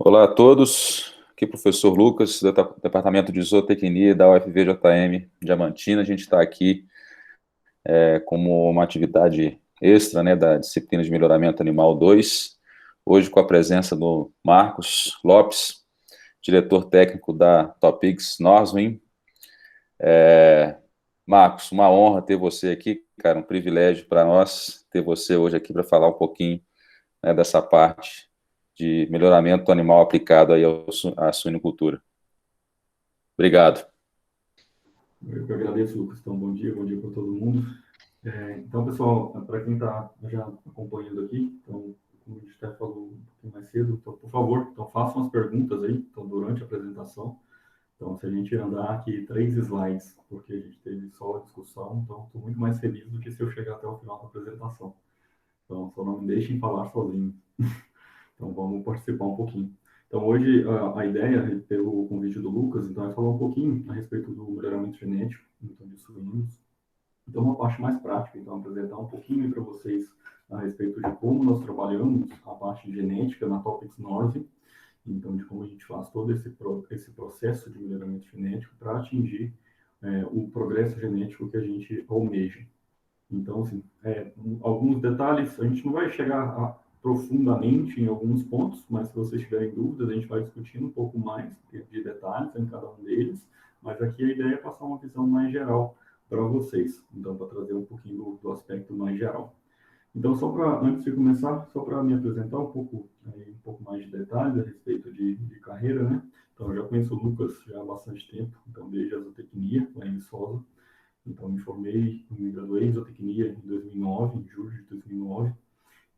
Olá a todos, aqui é o professor Lucas, do Departamento de Zootecnia da UFVJM Diamantina. A gente está aqui como uma atividade extra, né, da disciplina de Melhoramento Animal 2, hoje com a presença do Marcos Lopes, diretor técnico da Topix Norswin. Marcos, uma honra ter você aqui, cara, um privilégio para nós ter você hoje aqui para falar um pouquinho, né, dessa parte de melhoramento animal aplicado aí à suinocultura. Obrigado. Eu que agradeço, Lucas. Então, bom dia para todo mundo. Então, pessoal, para quem está já acompanhando aqui, então, como a gente até falou um pouquinho mais cedo, então, por favor, então, façam as perguntas aí, então, durante a apresentação. Então, se a gente andar aqui 3 slides, porque a gente teve só a discussão, então, estou muito mais feliz do que se eu chegar até o final da apresentação. Então, só não me deixem falar sozinho. Então, vamos participar um pouquinho. Então, hoje, a ideia, pelo convite do Lucas, então, é falar um pouquinho a respeito do melhoramento genético, então, de suínos. Então, uma parte mais prática, então, apresentar um pouquinho para vocês a respeito de como nós trabalhamos a parte genética na Topics North, então, de como a gente faz todo esse processo de melhoramento genético para atingir o progresso genético que a gente almeja. Então, assim, alguns detalhes, a gente não vai chegar profundamente em alguns pontos, mas se vocês tiverem dúvidas, a gente vai discutindo um pouco mais de detalhes em cada um deles, mas aqui a ideia é passar uma visão mais geral para vocês, então, para trazer um pouquinho do aspecto mais geral. Então, só para, antes de começar, só para me apresentar um pouco mais de detalhes a respeito de carreira, né? Então, eu já conheço o Lucas já há bastante tempo, então, desde a zootecnia, lá em Viçosa. Então, me graduei em zootecnia em 2009, em julho de 2009,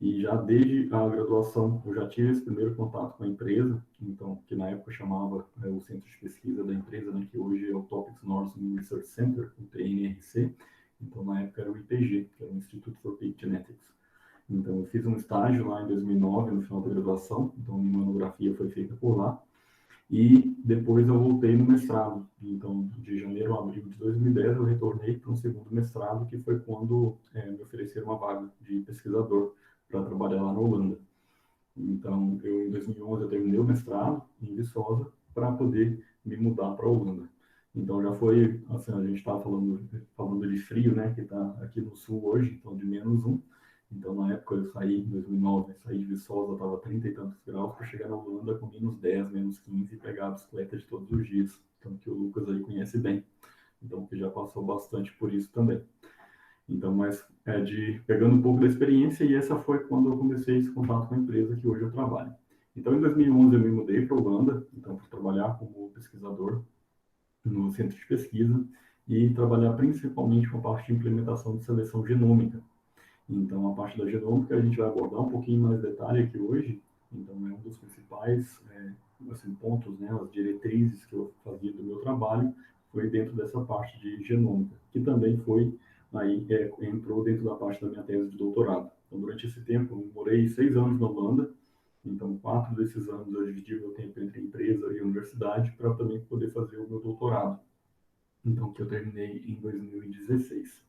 e já desde a graduação eu já tive esse primeiro contato com a empresa, então, que na época chamava o centro de pesquisa da empresa, né, que hoje é o Topics North Research Center, o TNRC, então na época era o IPG, que era o Institute for Pig Genetics. Então, eu fiz um estágio lá em 2009, no final da graduação, então minha monografia foi feita por lá, e depois eu voltei no mestrado. Então, de janeiro a abril de 2010, eu retornei para um segundo mestrado, que foi quando me ofereceram uma vaga de pesquisador para trabalhar lá na Holanda. Então, em 2011, eu terminei o mestrado em Viçosa para poder me mudar para a Holanda. Então, já foi, assim, a gente estava falando de frio, né, que está aqui no sul hoje, então de -1. Então, na época, eu saí em 2009, saí de Viçosa, estava 30 e tantos graus, para chegar na Holanda com -10, -15 e pegar a bicicleta de todos os dias. Então, que o Lucas aí conhece bem. Então, que já passou bastante por isso também. Então, mas pegando um pouco da experiência, e essa foi quando eu comecei esse contato com a empresa que hoje eu trabalho. Então, em 2011, eu me mudei para a Holanda, então, para trabalhar como pesquisador no centro de pesquisa e trabalhar principalmente com a parte de implementação de seleção genômica. Então, a parte da genômica a gente vai abordar um pouquinho mais detalhe aqui hoje. Então, é um dos principais assim, pontos, né, as diretrizes que eu fazia do meu trabalho foi dentro dessa parte de genômica, que também foi aí entrou dentro da parte da minha tese de doutorado. Então, durante esse tempo, eu morei 6 anos na Holanda. Então, 4 desses anos eu dividi o meu tempo entre empresa e universidade para também poder fazer o meu doutorado. Então, que eu terminei em 2016.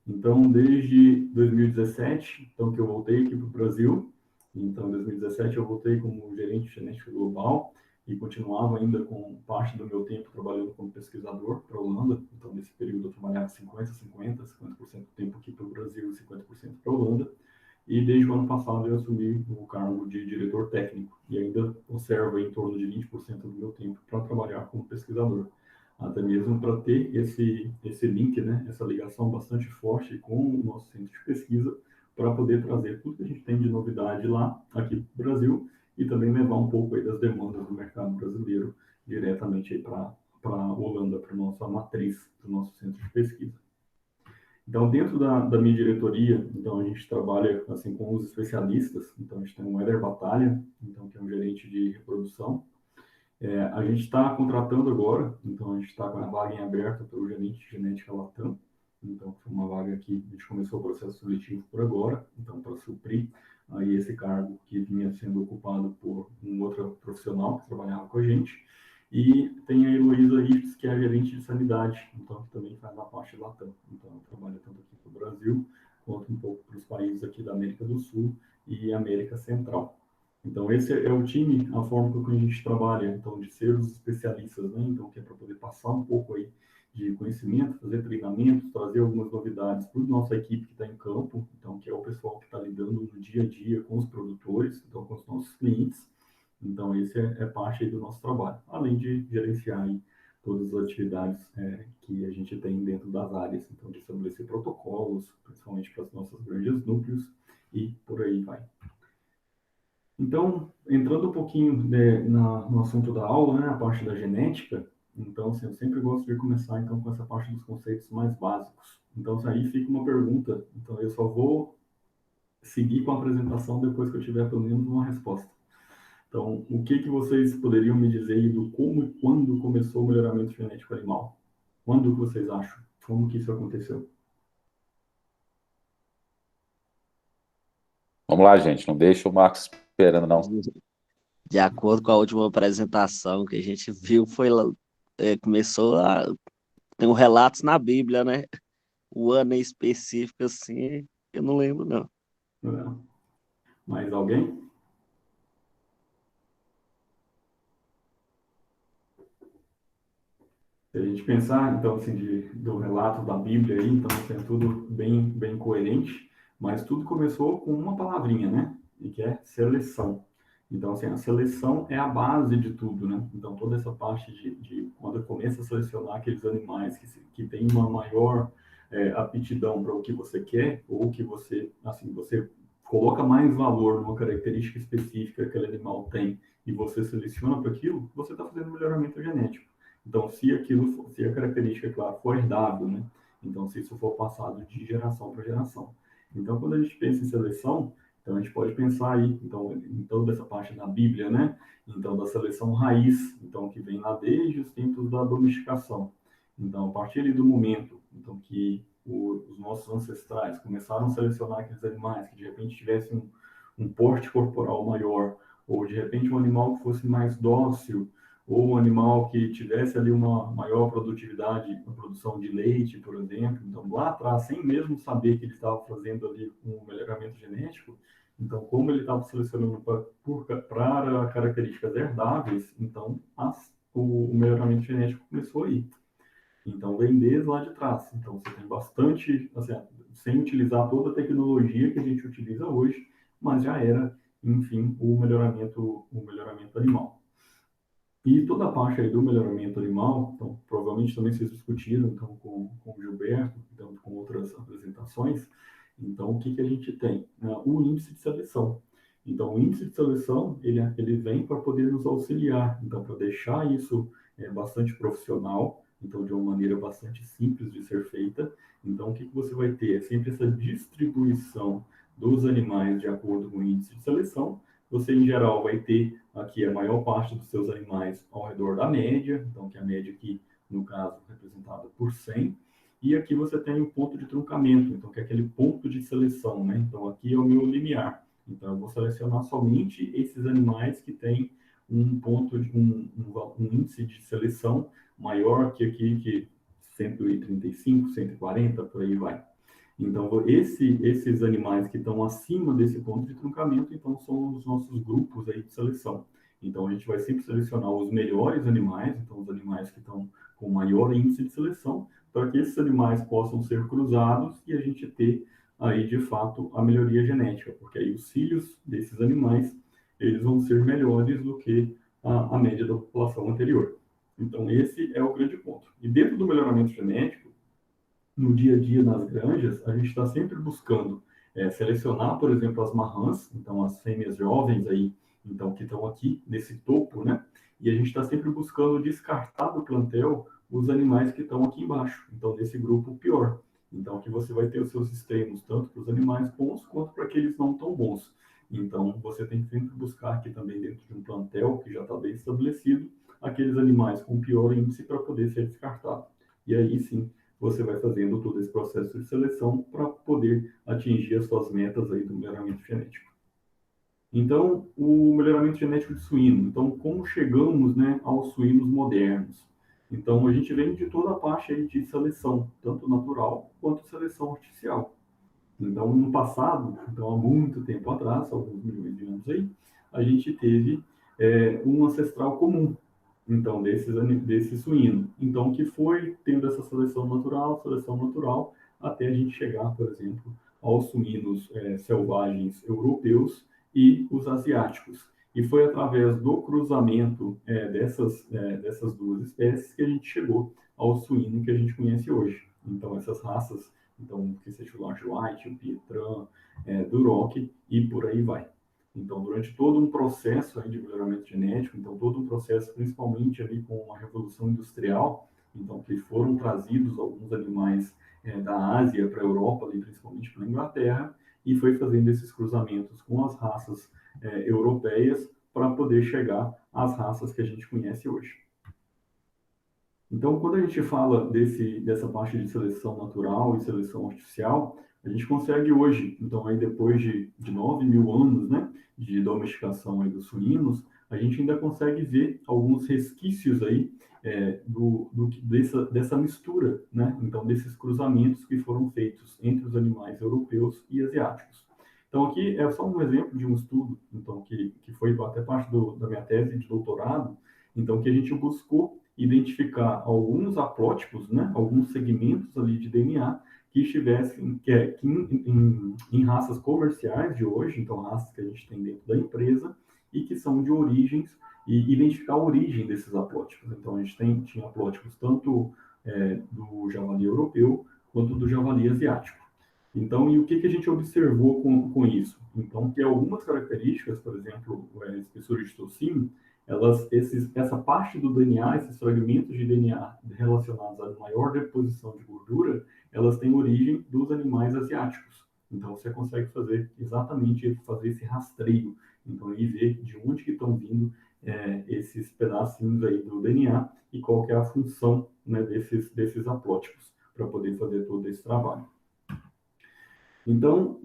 Então, desde 2017, então que eu voltei aqui para o Brasil. Então, em 2017 eu voltei como gerente genético global e continuava ainda com parte do meu tempo trabalhando como pesquisador para a Holanda. Então, nesse período eu trabalhava 50% do tempo aqui para o Brasil e 50% para a Holanda. E desde o ano passado eu assumi o cargo de diretor técnico e ainda conservo em torno de 20% do meu tempo para trabalhar como pesquisador, até mesmo para ter esse link, né, essa ligação bastante forte com o nosso centro de pesquisa, para poder trazer tudo que a gente tem de novidade lá, aqui para o Brasil, e também levar um pouco aí das demandas do mercado brasileiro diretamente para a Holanda, para a nossa matriz, para o nosso centro de pesquisa. Então, dentro da minha diretoria, então a gente trabalha assim com os especialistas. Então, a gente tem um Éder Batalha, então que é um gerente de reprodução. A gente está contratando agora, então a gente está com a vaga em aberta para o gerente de genética Latam. Então, foi uma vaga que a gente começou o processo seletivo por agora, então para suprir aí esse cargo que vinha sendo ocupado por um outro profissional que trabalhava com a gente. E tem a Heloísa Rives, que é a gerente de sanidade, então que também faz a parte Latam. Então, ela trabalha tanto aqui para o Brasil, quanto um pouco para os países aqui da América do Sul e América Central. Então, esse é o time, a forma como a gente trabalha, então, de ser os especialistas, né? Então, que é para poder passar um pouco aí de conhecimento, fazer treinamentos, trazer algumas novidades para a nossa equipe que está em campo, então, que é o pessoal que está lidando no dia a dia com os produtores, então, com os nossos clientes. Então, esse é parte aí do nosso trabalho, além de gerenciar aí todas as atividades que a gente tem dentro das áreas, então, de estabelecer protocolos, principalmente para as nossas grandes núcleos, e por aí vai. Então, entrando um pouquinho no assunto da aula, né, a parte da genética, então, assim, eu sempre gosto de começar, então, com essa parte dos conceitos mais básicos. Então, assim, aí fica uma pergunta, então eu só vou seguir com a apresentação depois que eu tiver pelo menos uma resposta. Então, o que vocês poderiam me dizer aí do como e quando começou o melhoramento genético animal? Quando que vocês acham? Como que isso aconteceu? Vamos lá, gente, não deixa o Marcos esperando, não. De acordo com a última apresentação que a gente viu, começou a. Tem um relatos na Bíblia, né? O ano em específico, assim, eu não lembro, não. Não. Mais alguém? Se a gente pensar, então, assim, do relato da Bíblia aí, então, assim, é tudo bem coerente, mas tudo começou com uma palavrinha, né? E que é seleção. Então, assim, a seleção é a base de tudo, né? Então, toda essa parte de quando começa a selecionar aqueles animais que têm uma maior aptidão para o que você quer, ou que você, assim, você coloca mais valor numa característica específica que aquele animal tem, e você seleciona para aquilo, você está fazendo melhoramento genético. Então, se a característica, claro, for herdável, né? Então, se isso for passado de geração para geração. Então, quando a gente pensa em seleção, então a gente pode pensar aí, em toda essa parte da Bíblia, né? Então, da seleção raiz, então, que vem lá desde os tempos da domesticação. Então, a partir ali do momento, então, que os nossos ancestrais começaram a selecionar aqueles animais que, de repente, tivessem um porte corporal maior, ou, de repente, um animal que fosse mais dócil, ou um animal que tivesse ali uma maior produtividade na produção de leite, por exemplo. Então, lá atrás, sem mesmo saber que ele estava fazendo ali um melhoramento genético, então, como ele estava selecionando para características herdáveis, então o melhoramento genético começou aí. Então, vem desde lá de trás. Então, você tem bastante, assim, sem utilizar toda a tecnologia que a gente utiliza hoje, mas já era, enfim, o melhoramento animal. E toda a parte aí do melhoramento animal, então, provavelmente também vocês discutiram então, com o Gilberto, então, com outras apresentações. Então, o que a gente tem? O índice de seleção. Então, o índice de seleção, ele vem para poder nos auxiliar, então, para deixar isso bastante profissional, então, de uma maneira bastante simples de ser feita. Então, o que você vai ter? É sempre essa distribuição dos animais de acordo com o índice de seleção. Você, em geral, vai ter aqui a maior parte dos seus animais ao redor da média, então que é a média aqui, no caso, representada por 100, e aqui você tem o ponto de truncamento, então que é aquele ponto de seleção, né? Então aqui é o meu limiar. Então eu vou selecionar somente esses animais que têm um ponto de um índice de seleção maior que aqui que 135, 140, por aí vai. Então, esses animais que estão acima desse ponto de truncamento, então, são os nossos grupos aí de seleção. Então, a gente vai sempre selecionar os melhores animais, então, os animais que estão com maior índice de seleção, para que esses animais possam ser cruzados e a gente ter aí, de fato, a melhoria genética, porque aí os filhos desses animais, eles vão ser melhores do que a média da população anterior. Então, esse é o grande ponto. E dentro do melhoramento genético, no dia a dia nas granjas, a gente está sempre buscando selecionar, por exemplo, as marrãs, então as fêmeas jovens aí, então que estão aqui nesse topo, né? E a gente está sempre buscando descartar do plantel os animais que estão aqui embaixo, então nesse grupo pior. Então que você vai ter os seus extremos, tanto para os animais bons quanto para aqueles não tão bons. Então você tem que sempre buscar aqui também dentro de um plantel que já está bem estabelecido, aqueles animais com pior índice para poder ser descartado. E aí sim, você vai fazendo todo esse processo de seleção para poder atingir as suas metas aí do melhoramento genético. Então, o melhoramento genético de suíno. Então, como chegamos, né, aos suínos modernos? Então, a gente vem de toda a parte aí de seleção, tanto natural quanto seleção artificial. Então, no passado, então há muito tempo atrás, alguns milhões de anos aí, a gente teve um ancestral comum, então, desse suíno. Então, que foi tendo essa seleção natural, até a gente chegar, por exemplo, aos suínos selvagens europeus e os asiáticos. E foi através do cruzamento dessas duas espécies que a gente chegou ao suíno que a gente conhece hoje. Então, essas raças, então, que seja o Large White, o Pietran, Duroc e por aí vai. Então, durante todo um processo aí de melhoramento genético, então todo um processo, principalmente ali com a Revolução Industrial, então que foram trazidos alguns animais da Ásia para a Europa, ali, principalmente para a Inglaterra, e foi fazendo esses cruzamentos com as raças europeias para poder chegar às raças que a gente conhece hoje. Então, quando a gente fala dessa parte de seleção natural e seleção artificial, a gente consegue hoje, então aí depois de 9.000 anos, né, de domesticação aí dos suínos, a gente ainda consegue ver alguns resquícios aí dessa mistura, né, então desses cruzamentos que foram feitos entre os animais europeus e asiáticos. Então aqui é só um exemplo de um estudo, então que foi até parte da minha tese de doutorado, então que a gente buscou identificar alguns haplótipos, né, alguns segmentos ali de DNA que estivessem em raças comerciais de hoje, então raças que a gente tem dentro da empresa e que são de origens e identificar a origem desses haplótipos. Então a gente tinha haplótipos tanto do javali europeu quanto do javali asiático. Então, e o que a gente observou com isso? Então, que algumas características, por exemplo, a espessura de tocino, essa parte do DNA, esses fragmentos de DNA relacionados à maior deposição de gordura, elas têm origem dos animais asiáticos. Então, você consegue fazer esse rastreio, então, e ver de onde que estão vindo esses pedacinhos aí do DNA e qual que é a função, né, desses haplótipos para poder fazer todo esse trabalho. Então,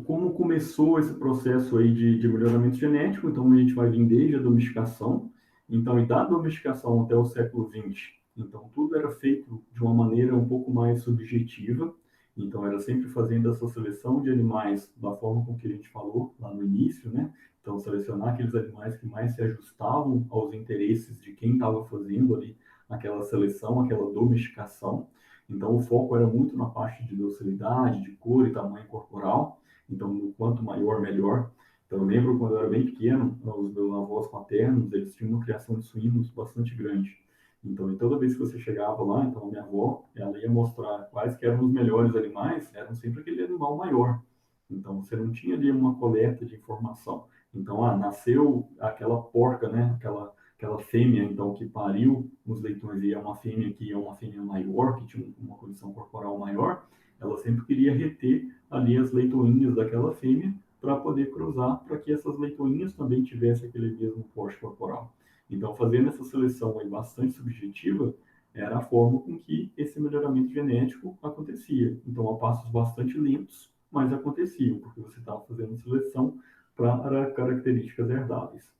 como começou esse processo aí de melhoramento genético? Então, a gente vai vir desde a domesticação, então, e da domesticação até o século XX, então, tudo era feito de uma maneira um pouco mais subjetiva, então, era sempre fazendo essa seleção de animais da forma com que a gente falou lá no início, né? Então, selecionar aqueles animais que mais se ajustavam aos interesses de quem estava fazendo ali aquela seleção, aquela domesticação. Então, o foco era muito na parte de docilidade, de cor e tamanho corporal. Então, quanto maior, melhor. Então, eu lembro quando eu era bem pequeno, os meus avós paternos, eles tinham uma criação de suínos bastante grande. Então, e toda vez que você chegava lá, então a minha avó, ela ia mostrar quais que eram os melhores animais, eram sempre aquele animal maior. Então, você não tinha ali uma coleta de informação. Então, nasceu aquela porca, né? Aquela fêmea, então, que pariu os leitões, e é uma fêmea maior, que tinha uma condição corporal maior, ela sempre queria reter ali as leitoinhas daquela fêmea para poder cruzar, para que essas leitoinhas também tivessem aquele mesmo porte corporal. Então, fazendo essa seleção aí bastante subjetiva, era a forma com que esse melhoramento genético acontecia. Então, a passos bastante lentos, mas aconteciam, porque você estava fazendo seleção para características herdáveis.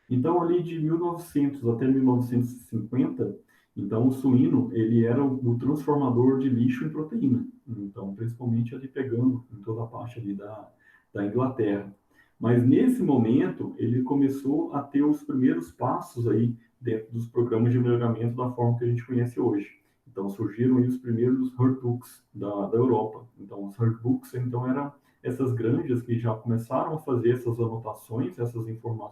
Então, ali de 1900 até 1950, então o suíno ele era o transformador de lixo em proteína. Então, principalmente ali pegando em toda a parte ali da Inglaterra. Mas nesse momento, ele começou a ter os primeiros passos aí dentro dos programas de melhoramento da forma que a gente conhece hoje. Então, surgiram aí os primeiros herdbooks da Europa. Então, os herdbooks, então, eram essas granjas que já começaram a fazer essas anotações,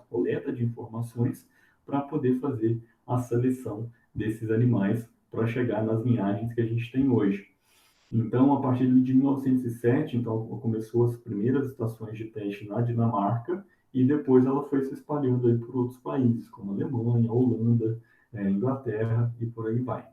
coleta de informações, para poder fazer a seleção desses animais para chegar nas linhagens que a gente tem hoje. Então, a partir de 1907, então, começou as primeiras estações de teste na Dinamarca e depois ela foi se espalhando aí por outros países, como Alemanha, Holanda, Inglaterra e por aí vai.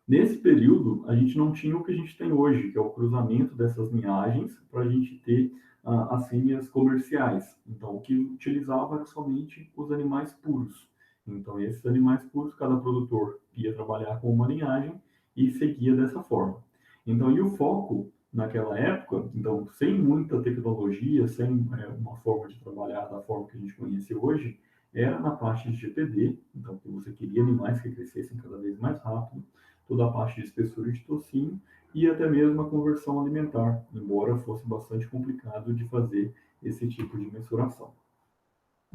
Nesse período, a gente não tinha o que a gente tem hoje, que é o cruzamento dessas linhagens para a gente ter as fêmeas comerciais. Então, o que utilizava era somente os animais puros. Então, esses animais puros, cada produtor ia trabalhar com uma linhagem e seguia dessa forma. Então, e o foco naquela época, então, sem muita tecnologia, sem uma forma de trabalhar da forma que a gente conhece hoje, era na parte de GPD, então, que você queria animais que crescessem cada vez mais rápido, toda a parte de espessura de tocino e até mesmo a conversão alimentar, embora fosse bastante complicado de fazer esse tipo de mensuração.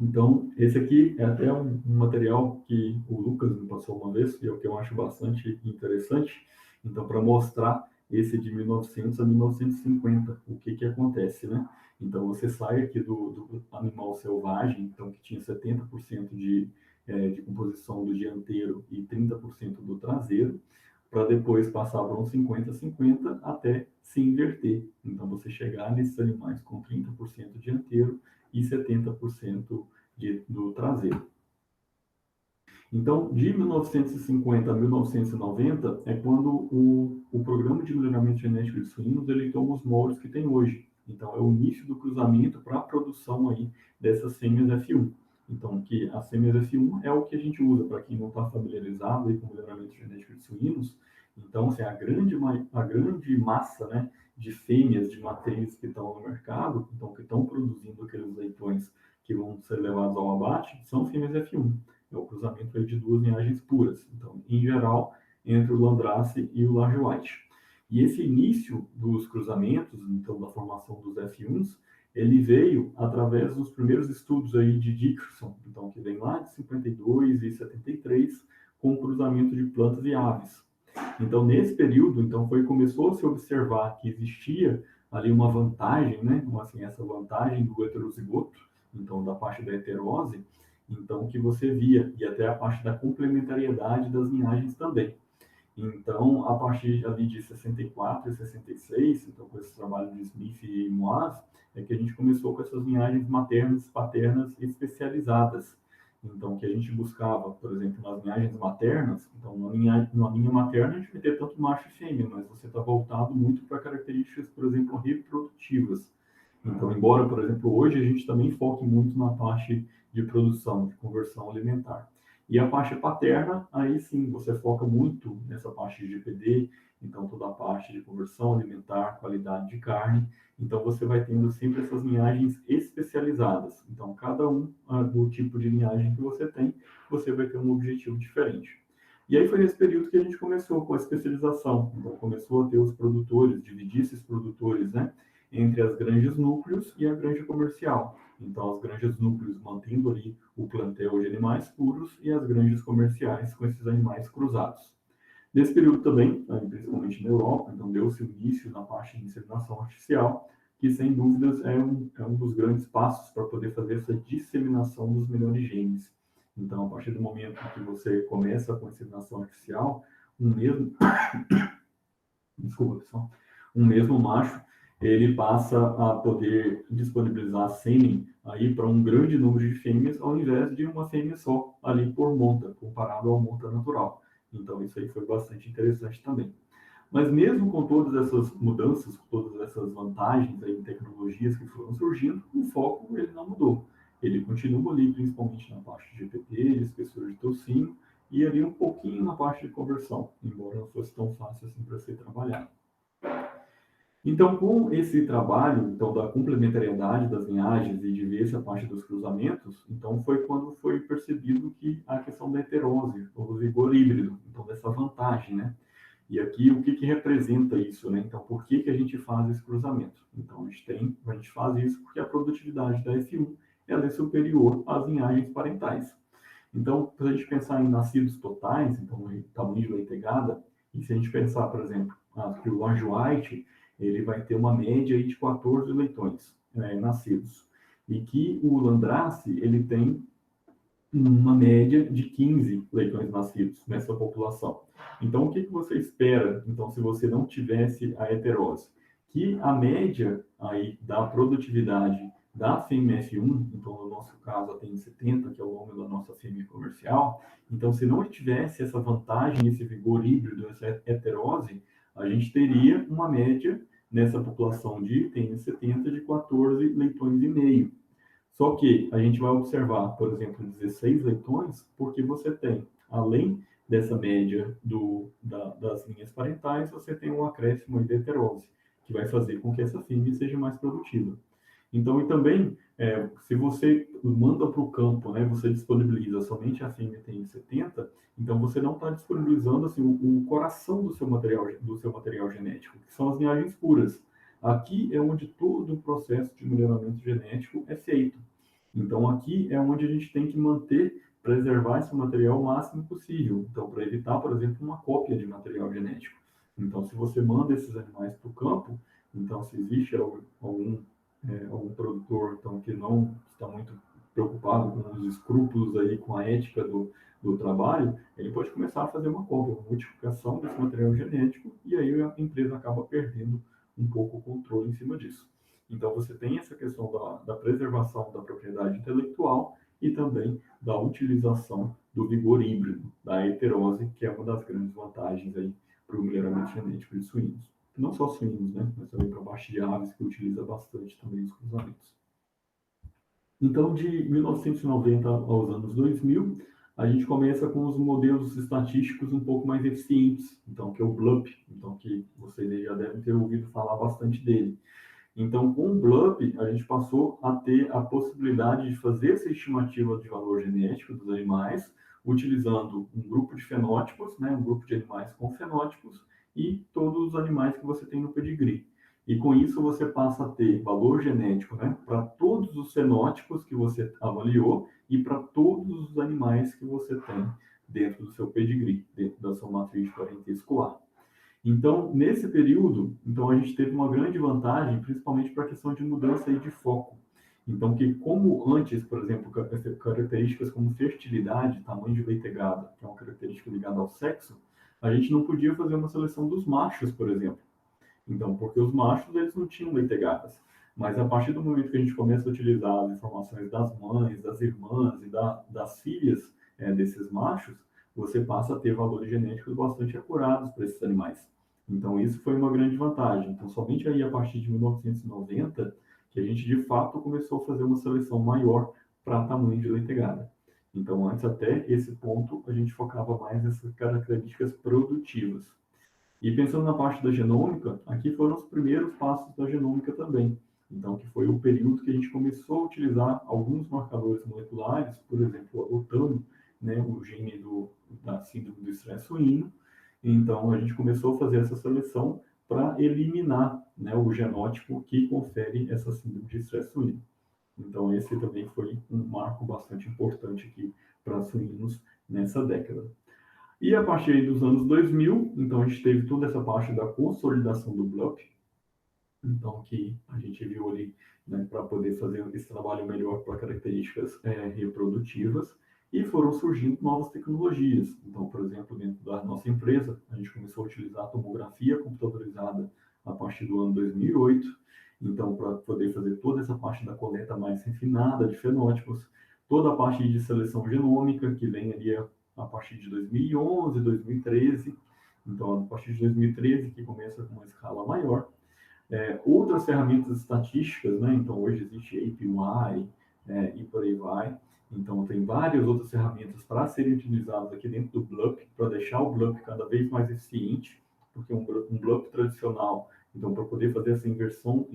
Então, esse aqui é até um material que o Lucas me passou uma vez, e é o que eu acho bastante interessante. Então, para mostrar esse de 1900 a 1950, o que que acontece, né? Então, você sai aqui do animal selvagem, então, que tinha 70% de composição do dianteiro e 30% do traseiro, para depois passar para um 50-50 até se inverter. Então, você chegar nesses animais com 30% dianteiro e 70% do traseiro. Então, de 1950 a 1990 é quando o programa de melhoramento genético de suínos ele toma os moldes que tem hoje. Então, é o início do cruzamento para a produção aí dessas fêmeas F1. Então, que as fêmeas F1 é o que a gente usa para quem não está familiarizado aí com o melhoramento genético de suínos. Então, assim, a grande massa, né, de fêmeas de matriz que estão no mercado, então que estão produzindo aqueles leitões que vão ser levados ao abate, são fêmeas F1. É o cruzamento aí de duas linhagens puras. Então, em geral, entre o Landrace e o Large White. E esse início dos cruzamentos, então da formação dos F1s, ele veio através dos primeiros estudos aí de Dickerson, então que vem lá de 52 e 73, com o cruzamento de plantas e aves. Então, nesse período, então começou a se observar que existia ali uma vantagem, né? Assim, essa vantagem do heterozigoto, então da parte da heterose, então que você via, e até a parte da complementariedade das linhagens também. Então, a partir ali de 64 e 66, então com esse trabalho de Smith e Moaz, é que a gente começou com essas linhagens maternas, paternas especializadas. Então, que a gente buscava, por exemplo, nas linhagens maternas, então na linha materna a gente vai ter tanto macho e fêmea, mas você está voltado muito para características, por exemplo, reprodutivas. Então, embora, por exemplo, hoje a gente também foque muito na parte de produção, de conversão alimentar. E a parte paterna, aí sim, você foca muito nessa parte de GPD, então toda a parte de conversão alimentar, qualidade de carne. Então você vai tendo sempre essas linhagens especializadas. Então cada do tipo de linhagem que você tem, você vai ter um objetivo diferente. E aí foi nesse período que a gente começou com a especialização. Então começou a ter os produtores, dividir esses produtores, né, entre as granjas núcleos e a granja comercial. Então, as granjas núcleos mantendo ali o plantel de animais puros e as granjas comerciais com esses animais cruzados. Nesse período também, principalmente na Europa, então deu-se o início na parte de inseminação artificial, que sem dúvidas é um dos grandes passos para poder fazer essa disseminação dos melhores genes. Então, a partir do momento que você começa com a inseminação artificial, um mesmo, desculpa pessoal, um mesmo macho ele passa a poder disponibilizar sêmen aí para um grande número de fêmeas, ao invés de uma fêmea só ali por monta, comparado ao monta natural. Então, isso aí foi bastante interessante também. Mas mesmo com todas essas mudanças, com todas essas vantagens aí, tecnologias que foram surgindo, o foco ele não mudou. Ele continua ali, principalmente na parte de GPT, de espessura de tocinho, e ali um pouquinho na parte de conversão, embora não fosse tão fácil assim para ser trabalhado. Então, com esse trabalho então da complementariedade das linhagens e de ver essa parte dos cruzamentos, então foi quando foi percebido que a questão da heterose, ou do vigor híbrido, então dessa vantagem, né? E aqui o que representa isso, né? Então, por que a gente faz esse cruzamento? Então, a gente faz isso porque a produtividade da F1 ela é superior às linhagens parentais. Então, se a gente pensar em nascidos totais, então em tamanho de leitegada, e se a gente pensar, por exemplo, que o Large White ele vai ter uma média aí de 14 leitões nascidos, e que o Landrace ele tem uma média de 15 leitões nascidos nessa população. Então, o que você espera, então, se você não tivesse a heterose? Que a média aí da produtividade da fêmea F1, então no nosso caso a TN70, que é o nome da nossa fêmea comercial, então se não tivesse essa vantagem, esse vigor híbrido, essa heterose, a gente teria uma média nessa população de TN70 de 14 leitões e meio. Só que a gente vai observar, por exemplo, 16 leitões, porque você tem, além dessa média das linhas parentais, você tem um acréscimo de heterose, que vai fazer com que essa fêmea seja mais produtiva. Então, e também, se você manda para o campo, né, você disponibiliza somente a fêmea TN70, então você não está disponibilizando assim, o coração do seu material genético, que são as linhagens puras. Aqui é onde todo o processo de melhoramento genético é feito. Então, aqui é onde a gente tem que preservar esse material o máximo possível. Então, para evitar, por exemplo, uma cópia de material genético. Então, se você manda esses animais para o campo, então, se existe algum produtor então, que não está muito preocupado com os escrúpulos aí, com a ética do trabalho, ele pode começar a fazer uma cópia, uma modificação desse material genético, e aí a empresa acaba perdendo um pouco o controle em cima disso. Então, você tem essa questão da preservação da propriedade intelectual e também da utilização do vigor híbrido, da heterose, que é uma das grandes vantagens aí para o melhoramento genético de suínos. Não só suínos, né, mas também para parte de aves, que utiliza bastante também os cruzamentos. Então, de 1990 aos anos 2000, a gente começa com os modelos estatísticos um pouco mais eficientes, então, que é o BLUP, então, que vocês já devem ter ouvido falar bastante dele. Então, com o BLUP, a gente passou a ter a possibilidade de fazer essa estimativa de valor genético dos animais, utilizando um grupo de fenótipos, né, um grupo de animais com fenótipos, e todos os animais que você tem no pedigree. E com isso você passa a ter valor genético, né, para todos os fenótipos que você avaliou e para todos os animais que você tem dentro do seu pedigree, dentro da sua matriz de parentesco A. Então, nesse período, então a gente teve uma grande vantagem, principalmente para a questão de mudança aí de foco. Então, que como antes, por exemplo, características como fertilidade, tamanho de leitegada, que é uma característica ligada ao sexo, a gente não podia fazer uma seleção dos machos, por exemplo. Então, porque os machos, eles não tinham leitegadas. Mas a partir do momento que a gente começa a utilizar as informações das mães, das irmãs e das filhas desses machos, você passa a ter valores genéticos bastante acurados para esses animais. Então, isso foi uma grande vantagem. Então, somente aí a partir de 1990 que a gente, de fato, começou a fazer uma seleção maior para tamanho de leitegada. Então, antes até esse ponto, a gente focava mais nessas características produtivas. E pensando na parte da genômica, aqui foram os primeiros passos da genômica também. Então, que foi o período que a gente começou a utilizar alguns marcadores moleculares, por exemplo, o TAM, né, o gene da síndrome do estresse suíno. Então, a gente começou a fazer essa seleção para eliminar, né, o genótipo que confere essa síndrome de estresse suíno. Então, esse também foi um marco bastante importante aqui para suínos nessa década. E a partir dos anos 2000, então a gente teve toda essa parte da consolidação do BLUP, então que a gente viu ali, né, para poder fazer esse trabalho melhor para características reprodutivas, e foram surgindo novas tecnologias. Então, por exemplo, dentro da nossa empresa, a gente começou a utilizar a tomografia computadorizada a partir do ano 2008, então para poder fazer toda essa parte da coleta mais refinada de fenótipos, toda a parte de seleção genômica, que vem ali a partir de 2011, 2013, então a partir de 2013 que começa com uma escala maior. Outras ferramentas estatísticas, né? Então hoje existe APY e por aí vai. Então tem várias outras ferramentas para serem utilizadas aqui dentro do BLUP, para deixar o BLUP cada vez mais eficiente, porque um BLUP tradicional, então para poder fazer essa inversão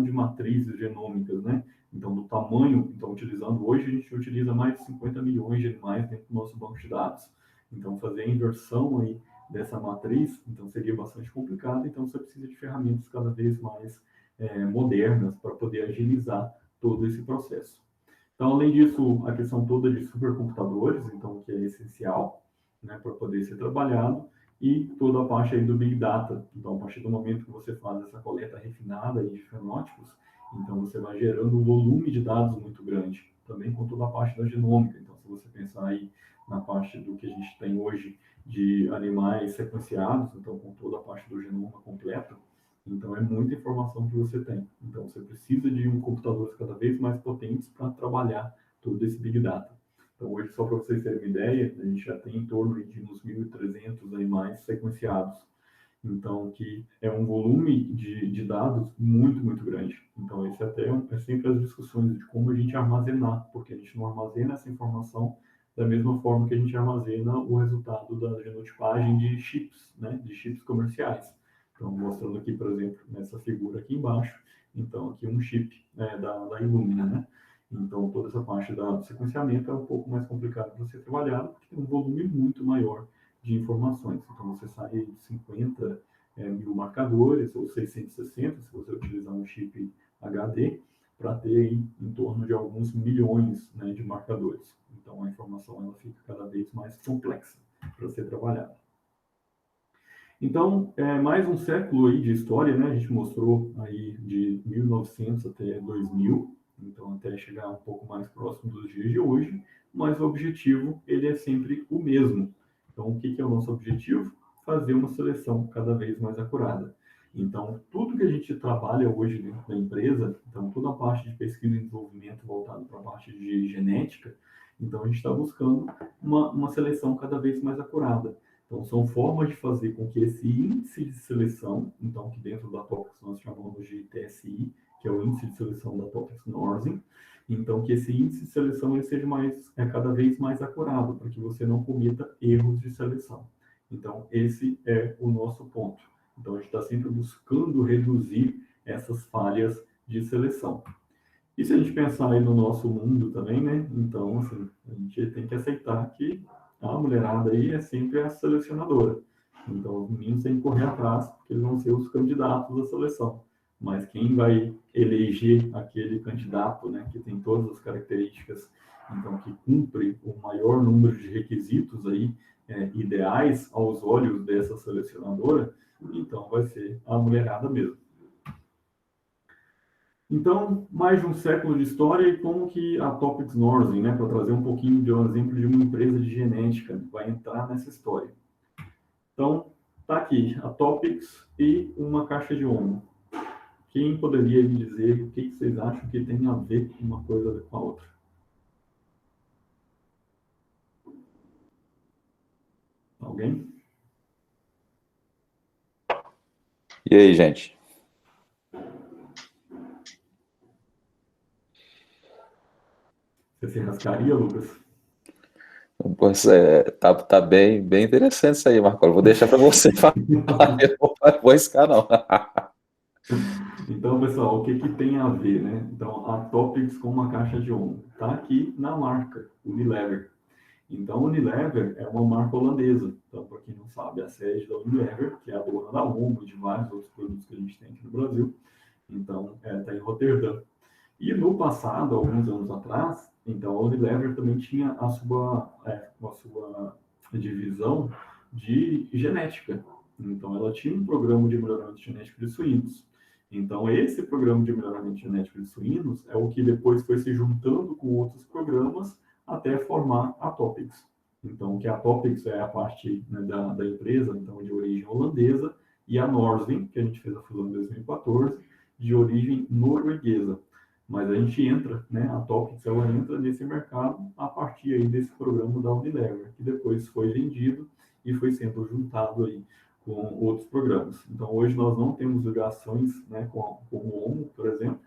de matrizes genômicas, né? Então do tamanho, então utilizando, hoje a gente utiliza mais de 50 milhões de animais dentro do nosso banco de dados. Então fazer a inversão aí dessa matriz, então seria bastante complicado, então você precisa de ferramentas cada vez mais modernas para poder agilizar todo esse processo. Então, além disso, a questão toda de supercomputadores, então, que é essencial, né, para poder ser trabalhado, e toda a parte aí do Big Data. Então, a partir do momento que você faz essa coleta refinada aí de fenótipos, então você vai gerando um volume de dados muito grande, também com toda a parte da genômica. Então, se você pensar aí na parte do que a gente tem hoje de animais sequenciados, então com toda a parte do genoma completo, então é muita informação que você tem. Então você precisa de computadores cada vez mais potentes para trabalhar todo esse Big Data. Então hoje, só para vocês terem uma ideia, a gente já tem em torno de uns 1.300 animais sequenciados. Então, que é um volume de dados muito, muito grande. Então, esse até é sempre as discussões de como a gente armazenar, porque a gente não armazena essa informação da mesma forma que a gente armazena o resultado da genotipagem de chips, né, de chips comerciais. Então, mostrando aqui, por exemplo, nessa figura aqui embaixo, então aqui um chip da Illumina, né? Então, toda essa parte do sequenciamento é um pouco mais complicado para ser trabalhado, porque tem um volume muito maior de informações. Então, você sai de 50 mil marcadores, ou 660, se você utilizar um chip HD, para ter aí em torno de alguns milhões, né, de marcadores. Então, a informação ela fica cada vez mais complexa para ser trabalhada. Então, mais um século aí de história, né? A gente mostrou aí de 1900 até 2000, então até chegar um pouco mais próximo dos dias de hoje, mas o objetivo, ele é sempre o mesmo. Então, o que é o nosso objetivo? Fazer uma seleção cada vez mais acurada. Então, tudo que a gente trabalha hoje dentro da empresa, então toda a parte de pesquisa e desenvolvimento voltado para a parte de genética, então a gente está buscando uma seleção cada vez mais acurada. Então, são formas de fazer com que esse índice de seleção, então, que dentro da TOPIX nós chamamos de TSI, que é o índice de seleção da TOPIX Norzin, então, que esse índice de seleção ele seja cada vez mais acurado, para que você não cometa erros de seleção. Então, esse é o nosso ponto. Então, a gente está sempre buscando reduzir essas falhas de seleção. E se a gente pensar aí no nosso mundo também, né? Então, assim, a gente tem que aceitar que a mulherada aí é sempre a selecionadora. Então, os meninos têm que correr atrás, porque eles vão ser os candidatos da seleção. Mas quem vai eleger aquele candidato, né, que tem todas as características, então, que cumpre o maior número de requisitos aí, ideais aos olhos dessa selecionadora, então vai ser a mulherada mesmo. Então, mais de um século de história e como que a TOPIX Norzin, né, para trazer um pouquinho de um exemplo de uma empresa de genética, vai entrar nessa história. Então, tá aqui a TOPIX e uma caixa de Omo. Quem poderia me dizer o que vocês acham que tem a ver uma coisa com a outra? Alguém? E aí, gente? Você se rascaria, Lucas? Pois tá bem interessante isso aí, Marco. Eu vou deixar para você falar. Eu não vou arriscar, não. Então, pessoal, o que tem a ver, né? Então, a TOPIX com uma caixa de Omo. Está aqui na marca Unilever. Então, Unilever é uma marca holandesa. Então, para quem não sabe, a sede da Unilever, que é a dona da Omo e de vários outros produtos que a gente tem aqui no Brasil, então, está em Roterdã. E no passado, alguns anos atrás, então a Unilever também tinha a sua divisão de genética. Então, ela tinha um programa de melhoramento genético de suínos. Então, esse programa de melhoramento genético de suínos é o que depois foi se juntando com outros programas até formar a TOPIX. Então, que a TOPIX é a parte, né, da empresa, então, de origem holandesa, e a Norzin, que a gente fez a fusão em 2014, de origem norueguesa. Mas a gente entra, né, a TOPIX, ela entra nesse mercado a partir aí desse programa da Unilever, que depois foi vendido e foi sendo juntado aí com outros programas. Então, hoje nós não temos ligações, né, com o Omo, por exemplo,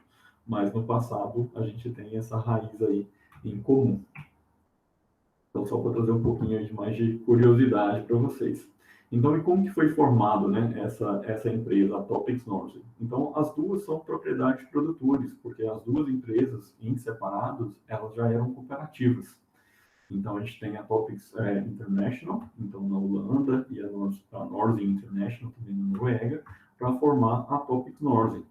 mas no passado a gente tem essa raiz aí em comum. Então, só para trazer um pouquinho de mais de curiosidade para vocês. Então, e como que foi formado, né, essa empresa, a TOPIX Norzin? Então, as duas são propriedade de produtores, porque as duas empresas, em separados, elas já eram cooperativas. Então, a gente tem a TOPIX International, então na Holanda, e a Norzin International, também na Noruega, para formar a TOPIX Norzin.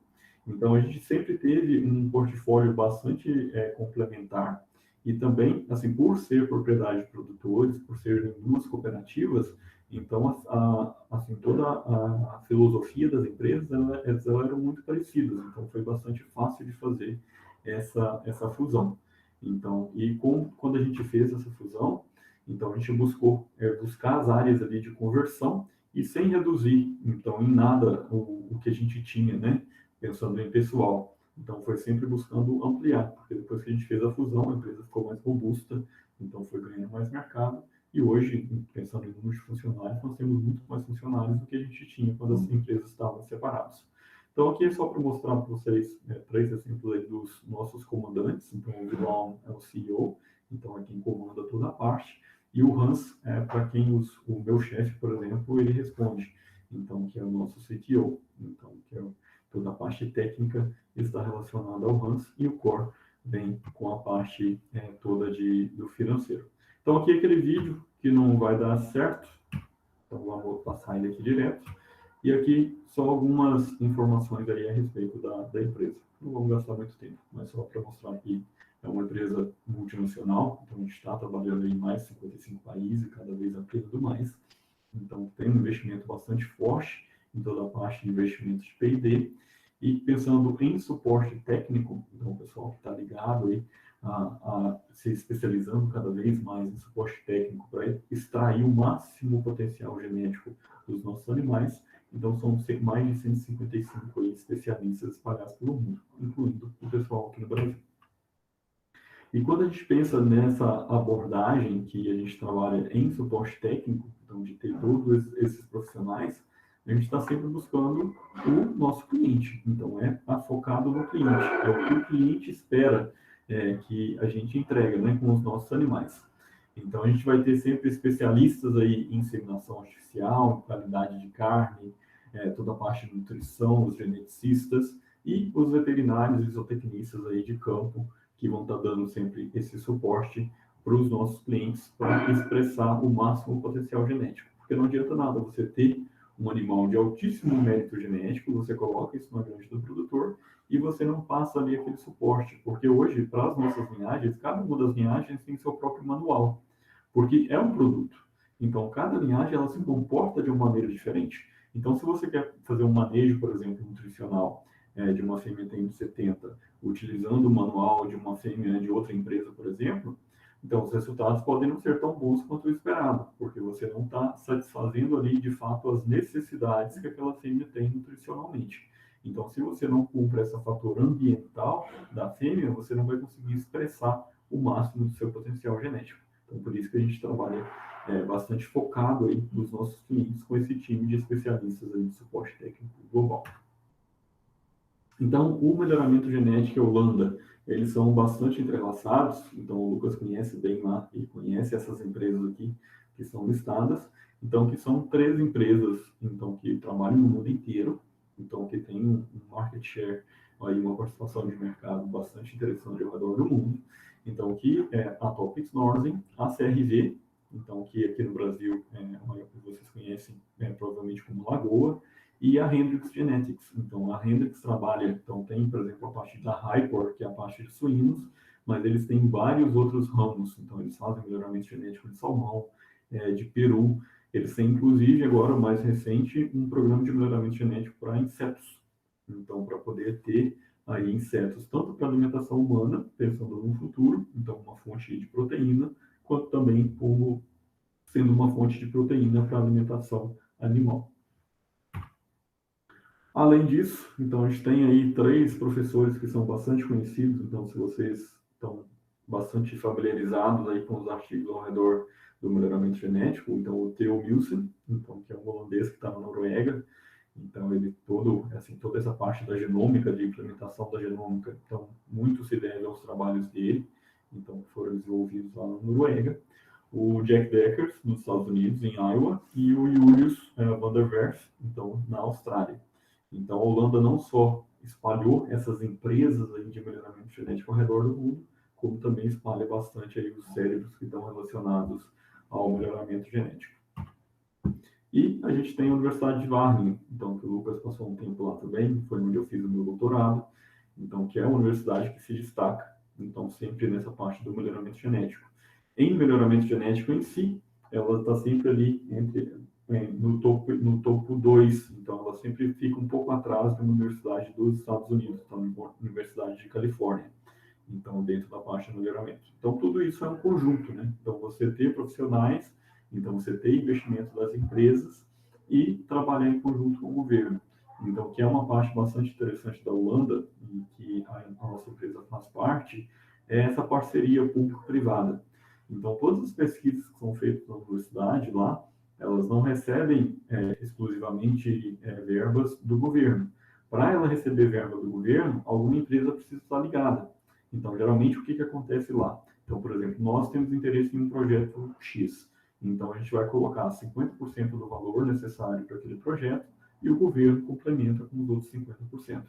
Então, a gente sempre teve um portfólio bastante complementar. E também, assim, por ser propriedade de produtores, por serem duas cooperativas, então, assim, toda a filosofia das empresas, elas eram muito parecidas. Então, foi bastante fácil de fazer essa fusão. Então, quando a gente fez essa fusão, então a gente buscou buscar as áreas ali de conversão e sem reduzir, então, em nada o que a gente tinha, né? Pensando em pessoal. Então, foi sempre buscando ampliar, porque depois que a gente fez a fusão, a empresa ficou mais robusta, então foi ganhando mais mercado. E hoje, pensando em número de funcionários, nós temos muito mais funcionários do que a gente tinha quando as empresas estavam separadas. Então, aqui é só para mostrar para vocês 3 exemplos aí dos nossos comandantes. Então, o Wilon é o CEO, então é quem comanda toda a parte. E o Hans é para quem o meu chefe, por exemplo, ele responde. Então, que é o nosso CTO. Então, que é toda a parte técnica está relacionada ao Hans. E o Core vem com a parte toda do financeiro. Então, aqui é aquele vídeo que não vai dar certo. Então, vamos passar ele aqui direto. E aqui só algumas informações aí a respeito da empresa. não vamos gastar muito tempo, mas só para mostrar que é uma empresa multinacional, então a gente está trabalhando em mais de 55 países, cada vez ampliando mais. Então, tem um investimento bastante forte em toda a parte de investimentos de P&D. E pensando em suporte técnico, então o pessoal que está ligado aí a se especializando cada vez mais em suporte técnico para extrair o máximo potencial genético dos nossos animais. Então, são mais de 155 aí, especialistas espalhados pelo mundo, incluindo o pessoal aqui no Brasil. E quando a gente pensa nessa abordagem que a gente trabalha em suporte técnico, então de ter todos esses profissionais, a gente está sempre buscando o nosso cliente. Então, focado no cliente, é o que o cliente espera que a gente entrega, né, com os nossos animais. Então, a gente vai ter sempre especialistas aí em inseminação artificial, qualidade de carne, toda a parte de nutrição, os geneticistas e os veterinários e zootecnistas aí de campo, que vão estar dando sempre esse suporte para os nossos clientes para expressar o máximo potencial genético. Porque não adianta nada você ter um animal de altíssimo mérito genético, você coloca isso na granja do produtor e você não passa ali aquele suporte. Porque hoje, para as nossas linhagens, cada uma das linhagens tem seu próprio manual, porque é um produto. Então, cada linhagem ela se comporta de uma maneira diferente. Então, se você quer fazer um manejo, por exemplo, nutricional, de uma fêmea TM70, utilizando o manual de uma fêmea de outra empresa, por exemplo, então os resultados podem não ser tão bons quanto o esperado, porque você não está satisfazendo ali, de fato, as necessidades que aquela fêmea tem nutricionalmente. Então, se você não cumpre esse fator ambiental da fêmea, você não vai conseguir expressar o máximo do seu potencial genético. Então, por isso que a gente trabalha bastante focado aí nos nossos clientes com esse time de especialistas aí de suporte técnico global. Então, o melhoramento genético e a Holanda, eles são bastante entrelaçados. Então, o Lucas conhece bem lá e conhece essas empresas aqui que são listadas. Então, que são 3 empresas então, que trabalham no mundo inteiro. Então, que tem um market share, aí, uma participação de mercado bastante interessante ao redor do mundo. Então, que é a Topics Norsen, a CRV, então, que aqui no Brasil, vocês conhecem provavelmente como Lagoa, e a Hendrix Genetics. Então, a Hendrix trabalha, então tem, por exemplo, a parte da Hypor, que é a parte de suínos, mas eles têm vários outros ramos. Então, eles fazem melhoramento genético de salmão, de peru. Eles têm, inclusive, agora, o mais recente, um programa de melhoramento genético para insetos. Então, para poder ter aí insetos, tanto para alimentação humana, pensando no futuro, então uma fonte de proteína, quanto também como sendo uma fonte de proteína para alimentação animal. Além disso, então a gente tem aí 3 professores que são bastante conhecidos, então se vocês estão bastante familiarizados aí com os artigos ao redor do melhoramento genético, então o Theo Milsen, então, que é um holandês que está na Noruega, então ele toda essa parte da genômica, de implementação da genômica, então muito se deve aos trabalhos dele, então foram desenvolvidos lá na Noruega. O Jack Deckers, nos Estados Unidos, em Iowa, e o Julius van der Werf, então, na Austrália. Então, a Holanda não só espalhou essas empresas aí de melhoramento genético ao redor do mundo, como também espalha bastante aí os cérebros que estão relacionados ao melhoramento genético. E a gente tem a Universidade de Wageningen, então, que o Lucas passou um tempo lá também, foi onde eu fiz o meu doutorado, então, que é uma universidade que se destaca, então, sempre nessa parte do melhoramento genético. Em melhoramento genético em si, ela está sempre ali no topo 2, então ela sempre fica um pouco atrás da Universidade dos Estados Unidos, então a Universidade de Califórnia, então dentro da parte de melhoramento. Então tudo isso é um conjunto, né? Então você ter profissionais, então você ter investimento das empresas e trabalhar em conjunto com o governo. Então, que é uma parte bastante interessante da Holanda, e que a nossa empresa faz parte, é essa parceria público-privada. Então, todas as pesquisas que são feitas na universidade lá, elas não recebem exclusivamente verbas do governo. Para ela receber verba do governo, alguma empresa precisa estar ligada. Então, geralmente, o que acontece lá? Então, por exemplo, nós temos interesse em um projeto X. Então, a gente vai colocar 50% do valor necessário para aquele projeto e o governo complementa com os outros 50%.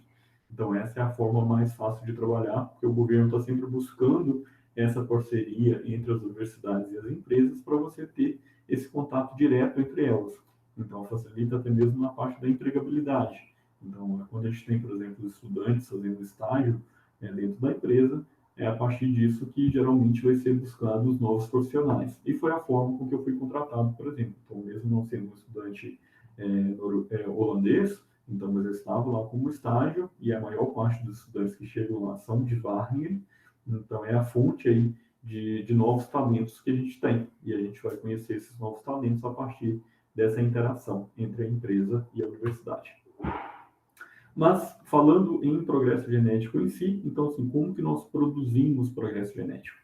Então, essa é a forma mais fácil de trabalhar, porque o governo está sempre buscando essa parceria entre as universidades e as empresas para você ter esse contato direto entre elas. Então, facilita até mesmo na parte da empregabilidade. Então, quando a gente tem, por exemplo, estudantes fazendo estágio dentro da empresa, é a partir disso que geralmente vai ser buscado os novos profissionais. E foi a forma com que eu fui contratado, por exemplo. Então, mesmo não sendo um estudante holandês, então, mas eu estava lá como estágio, e a maior parte dos estudantes que chegam lá são de Wageningen, então é a fonte aí de novos talentos que a gente tem, e a gente vai conhecer esses novos talentos a partir dessa interação entre a empresa e a universidade. Mas, falando em progresso genético em si, então, assim, como que nós produzimos progresso genético?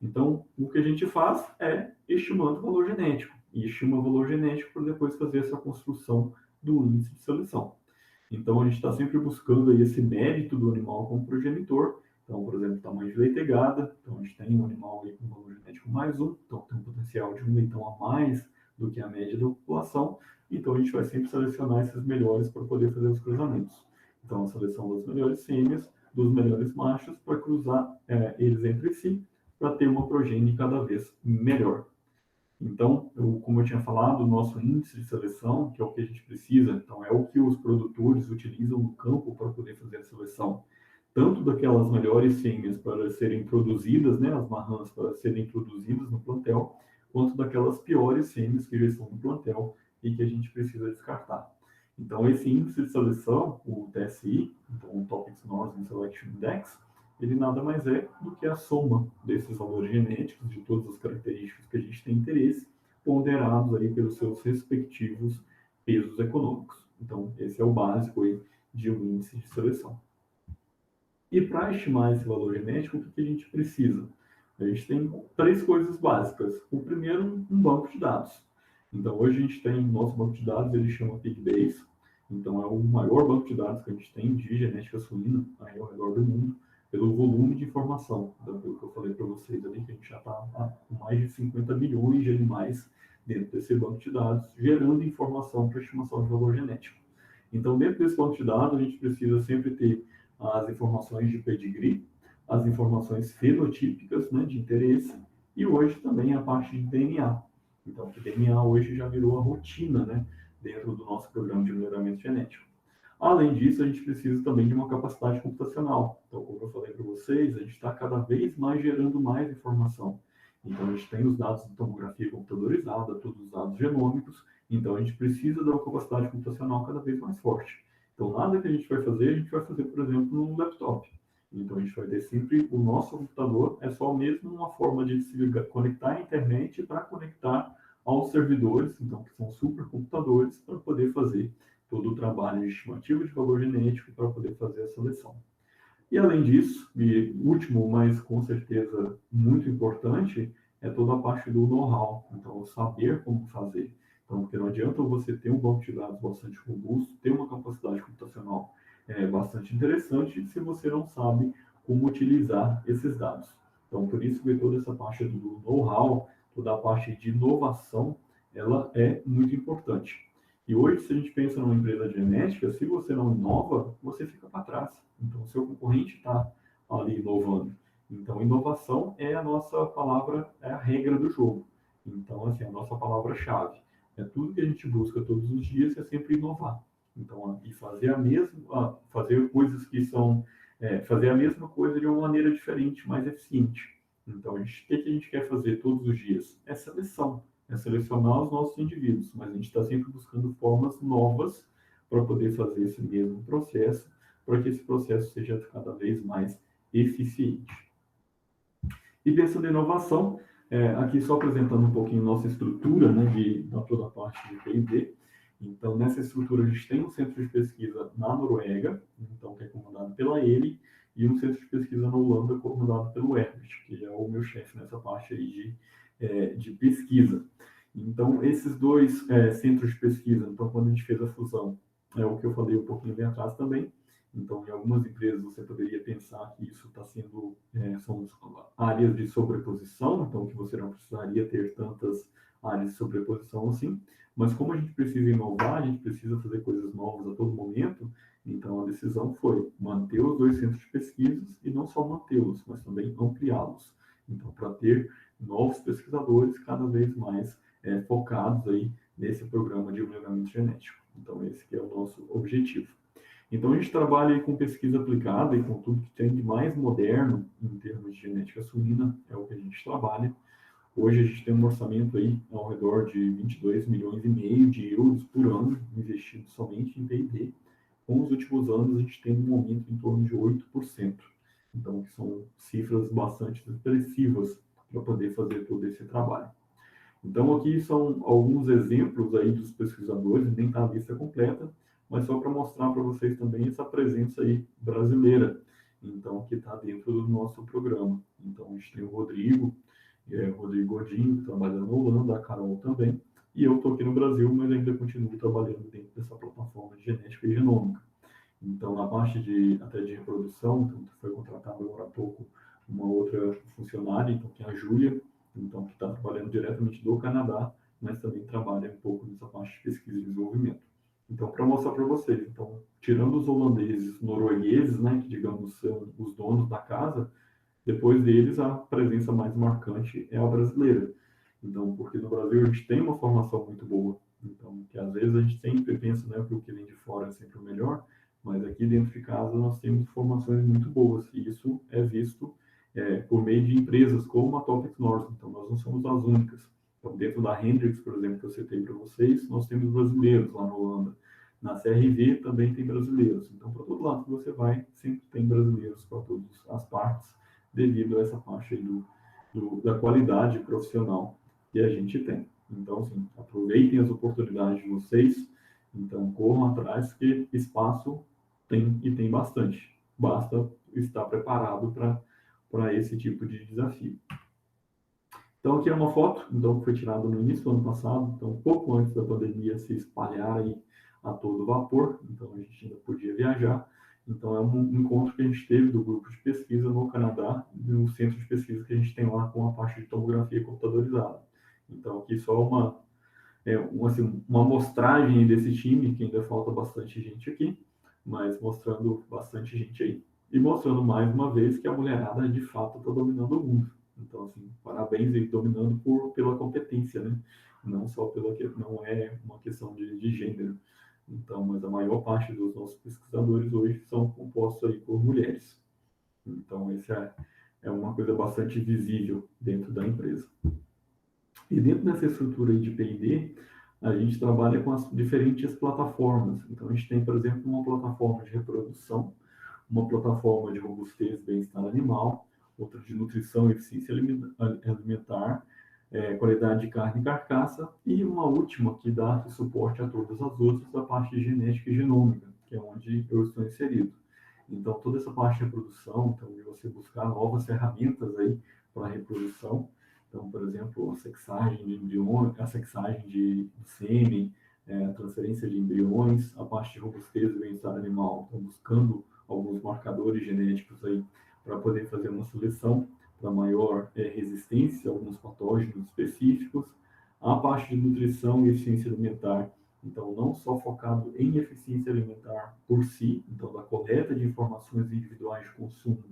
Então, o que a gente faz é estimando o valor genético, e estima o valor genético para depois fazer essa construção do índice de seleção. Então, a gente está sempre buscando aí esse mérito do animal como progenitor. Então, por exemplo, tamanho de leitegada. Então, a gente tem um animal aí com valor genético mais um, então tem um potencial de um leitão a mais do que a média da população. Então, a gente vai sempre selecionar esses melhores para poder fazer os cruzamentos. Então, a seleção das melhores fêmeas, dos melhores machos, para cruzar eles entre si, para ter uma progênie cada vez melhor. Então, como eu tinha falado, o nosso índice de seleção, que é o que a gente precisa, então é o que os produtores utilizam no campo para poder fazer a seleção, tanto daquelas melhores fêmeas para serem produzidas, né, as marrãs para serem introduzidas no plantel, quanto daquelas piores fêmeas que já estão no plantel e que a gente precisa descartar. Então, esse índice de seleção, o TSI, então o Topics Northern Selection Index, ele nada mais é do que a soma desses valores genéticos, de todas as características que a gente tem interesse, ponderados aí pelos seus respectivos pesos econômicos. Então, esse é o básico aí de um índice de seleção. E para estimar esse valor genético, o que a gente precisa? A gente tem 3 coisas básicas. O primeiro, um banco de dados. Então, hoje a gente tem nosso banco de dados, ele chama PigBase. Então, é o maior banco de dados que a gente tem de genética suína aí ao redor do mundo, pelo volume de informação, pelo que eu falei para vocês ali, que a gente já está com mais de 50 milhões de animais dentro desse banco de dados, gerando informação para estimação de valor genético. Então, dentro desse banco de dados, a gente precisa sempre ter as informações de pedigree, as informações fenotípicas, né, de interesse, e hoje também a parte de DNA. Então, o DNA hoje já virou a rotina, né, dentro do nosso programa de melhoramento genético. Além disso, a gente precisa também de uma capacidade computacional. Então, como eu falei para vocês, a gente está cada vez mais gerando mais informação. Então, a gente tem os dados de tomografia computadorizada, todos os dados genômicos, então a gente precisa de uma capacidade computacional cada vez mais forte. Então, nada que a gente vai fazer, por exemplo, num laptop. Então, a gente vai ter sempre o nosso computador, é só mesmo uma forma de se conectar à internet para conectar aos servidores, então, que são supercomputadores, para poder fazer todo o trabalho de estimativa de valor genético para poder fazer a seleção. E além disso, e último, mas com certeza muito importante, é toda a parte do know-how, então saber como fazer. Então, porque não adianta você ter um banco de dados bastante robusto, ter uma capacidade computacional bastante interessante, se você não sabe como utilizar esses dados. Então, por isso que toda essa parte do know-how, toda a parte de inovação, ela é muito importante. E hoje, se a gente pensa numa empresa de genética, se você não inova, você fica para trás. Então, o seu concorrente está ali inovando. Então, inovação é a nossa palavra, é a regra do jogo. Então, assim, a nossa palavra-chave. É tudo que a gente busca todos os dias, é sempre inovar. Então, e fazer coisas que são, fazer a mesma coisa de uma maneira diferente, mais eficiente. Então, o que a gente quer fazer todos os dias? É seleção. É selecionar os nossos indivíduos, mas a gente está sempre buscando formas novas para poder fazer esse mesmo processo, para que esse processo seja cada vez mais eficiente. E pensando em inovação, aqui só apresentando um pouquinho nossa estrutura, né, de toda a parte de P&D. Então, nessa estrutura, a gente tem um centro de pesquisa na Noruega, então, que é comandado pela ele, e um centro de pesquisa na Holanda, comandado pelo Herbert, que é o meu chefe nessa parte aí de pesquisa. Então, esses dois centros de pesquisa, então, quando a gente fez a fusão, é o que eu falei um pouquinho bem atrás também. Então, em algumas empresas, você poderia pensar que isso está sendo, são áreas de sobreposição, então, que você não precisaria ter tantas áreas de sobreposição assim. Mas, como a gente precisa inovar, a gente precisa fazer coisas novas a todo momento, então, a decisão foi manter os dois centros de pesquisas e não só mantê-los, mas também ampliá-los. Então, para ter novos pesquisadores cada vez mais focados aí nesse programa de melhoramento genético. Então, esse que é o nosso objetivo. Então, a gente trabalha aí com pesquisa aplicada e com tudo que tem de mais moderno em termos de genética suína, é o que a gente trabalha. Hoje a gente tem um orçamento aí ao redor de 22 milhões e meio de euros por ano investido somente em P&D. Com os últimos anos, a gente tem um aumento em torno de 8%. Então, que são cifras bastante expressivas para poder fazer todo esse trabalho. Então, aqui são alguns exemplos aí dos pesquisadores, nem está a lista completa, mas só para mostrar para vocês também essa presença aí brasileira, então, que está dentro do nosso programa. Então, a gente tem o Rodrigo Godinho, que trabalha na Holanda, a Carol também, e eu estou aqui no Brasil, mas ainda continuo trabalhando dentro dessa plataforma de genética e genômica. Então, na parte até de reprodução, então, foi contratado agora há pouco uma outra funcionária, então, que é a Júlia, então, que está trabalhando diretamente do Canadá, mas também trabalha um pouco nessa parte de pesquisa e desenvolvimento. Então, para mostrar para vocês, então, tirando os holandeses, noruegueses, né, que digamos são os donos da casa, depois deles a presença mais marcante é a brasileira. Então, porque no Brasil a gente tem uma formação muito boa, então, que às vezes a gente sempre pensa, né, que o que vem de fora é sempre o melhor, mas aqui dentro de casa nós temos formações muito boas, e isso é visto por meio de empresas como a Topics North. Então, nós não somos as únicas. Então, dentro da Hendrix, por exemplo, que eu citei para vocês, nós temos brasileiros lá na Holanda. Na CRV também tem brasileiros. Então, para todo lado que você vai, sempre tem brasileiros para todas as partes, devido a essa parte aí da qualidade profissional que a gente tem. Então, assim, aproveitem as oportunidades de vocês, então corram atrás, que espaço tem e tem bastante. Basta estar preparado para esse tipo de desafio. Então, aqui é uma foto, então, que foi tirada no início do ano passado, então, um pouco antes da pandemia se espalhar aí a todo vapor, então a gente ainda podia viajar. Então, é um encontro que a gente teve do grupo de pesquisa no Canadá, no centro de pesquisa que a gente tem lá com a parte de tomografia computadorizada. Então, aqui só uma amostragem desse time, que ainda falta bastante gente aqui, mas mostrando bastante gente aí. E mostrando mais uma vez que a mulherada de fato está dominando o mundo. Então, assim, parabéns aí, dominando pela competência, né? Não só não é uma questão de gênero. Então, mas a maior parte dos nossos pesquisadores hoje são compostos aí por mulheres. Então, essa é uma coisa bastante visível dentro da empresa. E dentro dessa estrutura aí de P&D, a gente trabalha com as diferentes plataformas. Então, a gente tem, por exemplo, uma plataforma de reprodução, uma plataforma de robustez e bem-estar animal, outra de nutrição e eficiência alimentar, qualidade de carne e carcaça, e uma última que dá suporte a todas as outras, a parte de genética e genômica, que é onde eu estou inserido. Então, toda essa parte de reprodução, então, de você buscar novas ferramentas aí para a reprodução. Então, por exemplo, a sexagem de embriões, a sexagem de sêmen, a transferência de embriões, a parte de robustez e bem-estar animal. Então, buscando alguns marcadores genéticos aí para poder fazer uma seleção para maior resistência a alguns patógenos específicos. A parte de nutrição e eficiência alimentar, então não só focado em eficiência alimentar por si, então da coleta de informações individuais de consumo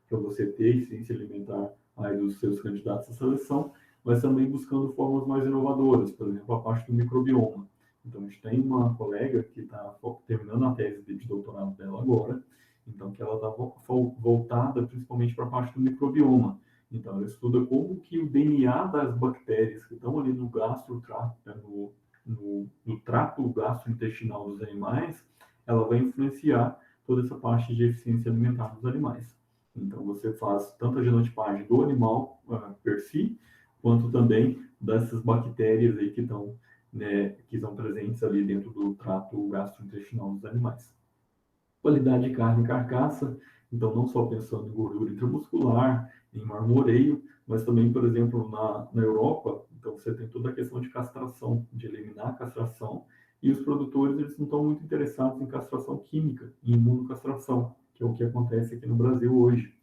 para você ter eficiência alimentar aí dos seus candidatos à seleção, mas também buscando formas mais inovadoras, por exemplo, a parte do microbioma. Então, a gente tem uma colega que está terminando a tese de doutorado dela agora, então que ela está voltada principalmente para a parte do microbioma. Então, ela estuda como que o DNA das bactérias que estão ali no trato gastrointestinal dos animais, ela vai influenciar toda essa parte de eficiência alimentar dos animais. Então, você faz tanto a genotipagem do animal per si, quanto também dessas bactérias aí que estão presentes ali dentro do trato gastrointestinal dos animais. Qualidade de carne e carcaça, então não só pensando em gordura intramuscular, em marmoreio, mas também, por exemplo, na Europa, então você tem toda a questão de castração, de eliminar a castração, e os produtores eles não estão muito interessados em castração química, em imunocastração, que é o que acontece aqui no Brasil hoje.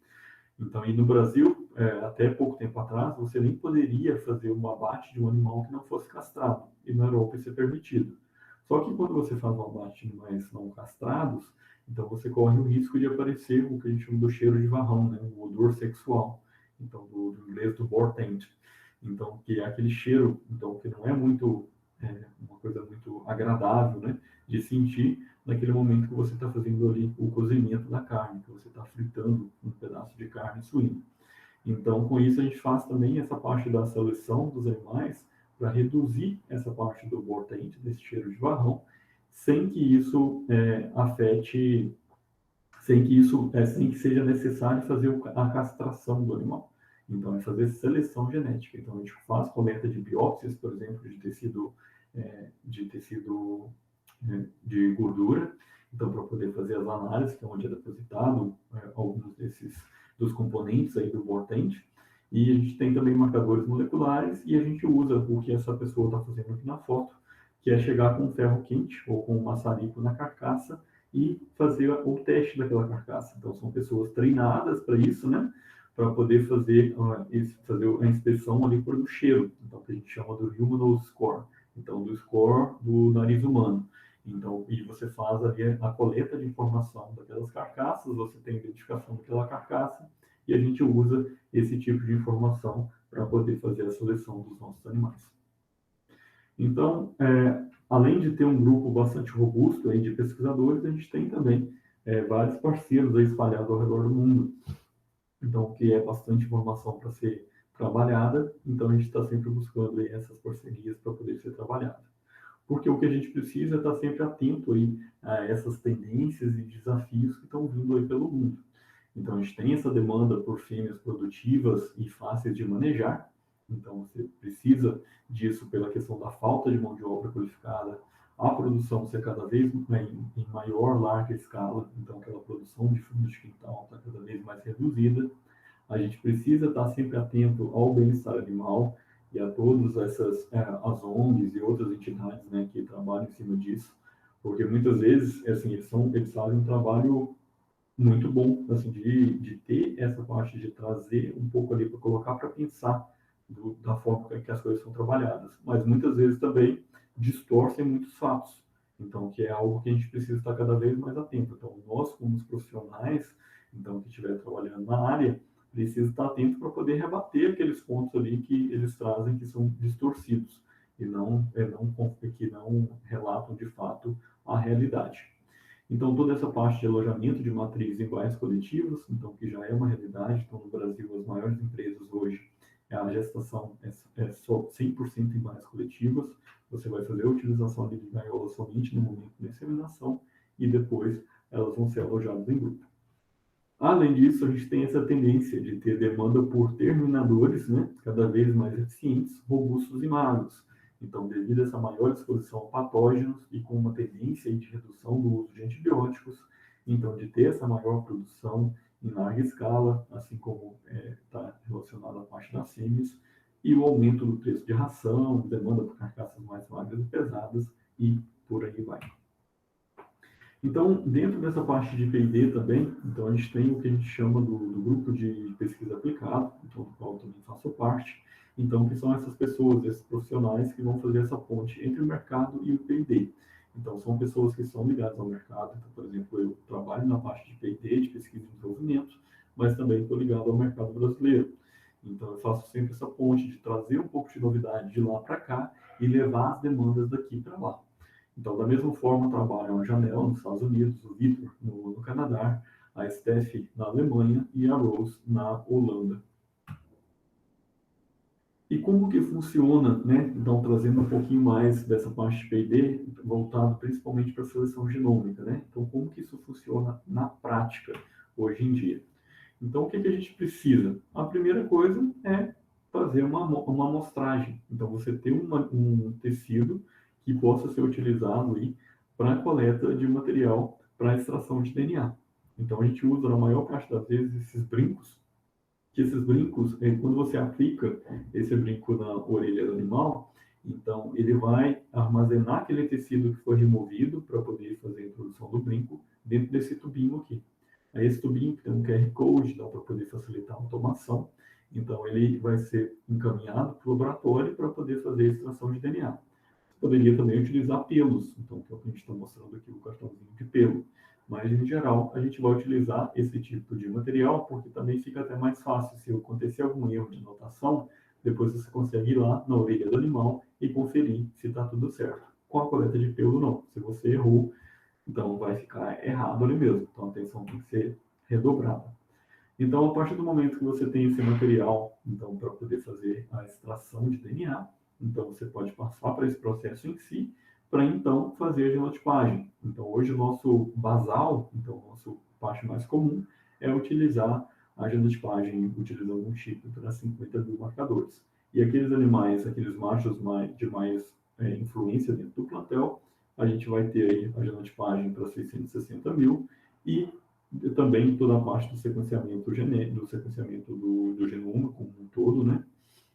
Então, e no Brasil, até pouco tempo atrás, você nem poderia fazer um abate de um animal que não fosse castrado, e na Europa isso é permitido. Só que quando você faz um abate de animais não castrados, então você corre o risco de aparecer o que a gente chama do cheiro de varrão, né? O odor sexual, então do inglês do boar taint. Então, que é aquele cheiro, então, que não é muito uma coisa muito agradável, né, de sentir naquele momento que você está fazendo ali o cozimento da carne, que você está fritando um pedaço de carne suína. Então, com isso, a gente faz também essa parte da seleção dos animais para reduzir essa parte do abortante, desse cheiro de varrão, sem que isso afete, sem que seja necessário fazer a castração do animal. Então, é fazer seleção genética. Então, a gente faz coleta de biópsias, por exemplo, de gordura, então, para poder fazer as análises, que é onde é depositado alguns dos componentes aí do abortante. E a gente tem também marcadores moleculares e a gente usa o que essa pessoa está fazendo aqui na foto, que é chegar com um ferro quente ou com um maçarico na carcaça e fazer o teste daquela carcaça. Então, são pessoas treinadas para isso, né? Para poder fazer a inspeção ali por um cheiro, então, que a gente chama do Human Score, então, do score do nariz humano. Então, e você faz ali a coleta de informação daquelas carcaças, você tem a identificação daquela carcaça, e a gente usa esse tipo de informação para poder fazer a seleção dos nossos animais. Então, além de ter um grupo bastante robusto aí de pesquisadores, a gente tem também vários parceiros aí espalhados ao redor do mundo. Então, que é bastante informação para ser trabalhada, então a gente está sempre buscando aí essas parcerias para poder ser trabalhada. Porque o que a gente precisa é estar sempre atento aí a essas tendências e desafios que estão vindo aí pelo mundo. Então, a gente tem essa demanda por fêmeas produtivas e fáceis de manejar. Então, você precisa disso pela questão da falta de mão de obra qualificada, a produção ser cada vez em maior, larga escala. Então, aquela produção de fundo de quintal está cada vez mais reduzida. A gente precisa estar sempre atento ao bem-estar animal e a todas essas as ONGs e outras entidades, né, que trabalham em cima disso, porque muitas vezes assim, eles fazem um trabalho muito bom, assim, de ter essa parte de trazer um pouco ali para colocar para pensar da forma que as coisas são trabalhadas, mas muitas vezes também distorcem muitos fatos. Então, que é algo que a gente precisa estar cada vez mais atento. Então, nós, como os profissionais, então, que estiver trabalhando na área, precisa estar atento para poder rebater aqueles pontos ali que eles trazem que são distorcidos e que não relatam de fato a realidade. Então, toda essa parte de alojamento de matriz em bairros coletivos, então, que já é uma realidade. Então, no Brasil, as maiores empresas hoje, a gestação é só 100% em bairros coletivas. Você vai fazer a utilização de gaiolas somente no momento da inseminação e depois elas vão ser alojadas em grupo. Além disso, a gente tem essa tendência de ter demanda por terminadores, né, cada vez mais eficientes, robustos e magros. Então, devido a essa maior exposição a patógenos e com uma tendência de redução do uso de antibióticos, então, de ter essa maior produção em larga escala, assim como está relacionado à parte das fêmeas, e o aumento do preço de ração, demanda por carcaças mais magras e pesadas, e por aí vai. Então, dentro dessa parte de P&D também, então a gente tem o que a gente chama do grupo de pesquisa aplicada, então, do qual eu também faço parte, então, que são essas pessoas, esses profissionais que vão fazer essa ponte entre o mercado e o P&D. Então, são pessoas que são ligadas ao mercado. Então, por exemplo, eu trabalho na parte de P&D, de pesquisa e desenvolvimento, mas também estou ligado ao mercado brasileiro. Então, eu faço sempre essa ponte de trazer um pouco de novidade de lá para cá e levar as demandas daqui para lá. Então, da mesma forma, trabalham a Janela nos Estados Unidos, o Vitor no Canadá, a Steph na Alemanha e a Rose na Holanda. E como que funciona, né? Então, trazendo um pouquinho mais dessa parte de P&D, voltado principalmente para a seleção genômica, né? Então, como que isso funciona na prática, hoje em dia? Então, o que a gente precisa? A primeira coisa é fazer uma amostragem. Então, você ter um tecido que possa ser utilizado aí para a coleta de material para extração de DNA. Então, a gente usa, na maior parte das vezes, esses brincos, que esses brincos, quando você aplica esse brinco na orelha do animal, então ele vai armazenar aquele tecido que foi removido para poder fazer a introdução do brinco dentro desse tubinho aqui. Aí esse tubinho que tem um QR Code, dá para poder facilitar a automação, então ele vai ser encaminhado para o laboratório para poder fazer a extração de DNA. Você poderia também utilizar pelos, então que é o que a gente está mostrando aqui, o cartãozinho de pelo. Mas, em geral, a gente vai utilizar esse tipo de material porque também fica até mais fácil. Se acontecer algum erro de anotação, depois você consegue ir lá na orelha do animal e conferir se está tudo certo. Com a coleta de pelo, não. Se você errou, então vai ficar errado ali mesmo. Então a atenção tem que ser redobrada. Então, a partir do momento que você tem esse material, então, para poder fazer a extração de DNA, então você pode passar para esse processo em si, para então fazer a genotipagem. Então, hoje o nosso basal, então o nosso parte mais comum, é utilizar a genotipagem utilizando um chip para 50 mil marcadores. E aqueles animais, aqueles machos de mais influência dentro do plantel, a gente vai ter aí a genotipagem para 660 mil e também toda a parte do sequenciamento genético, do sequenciamento do genoma como um todo, né?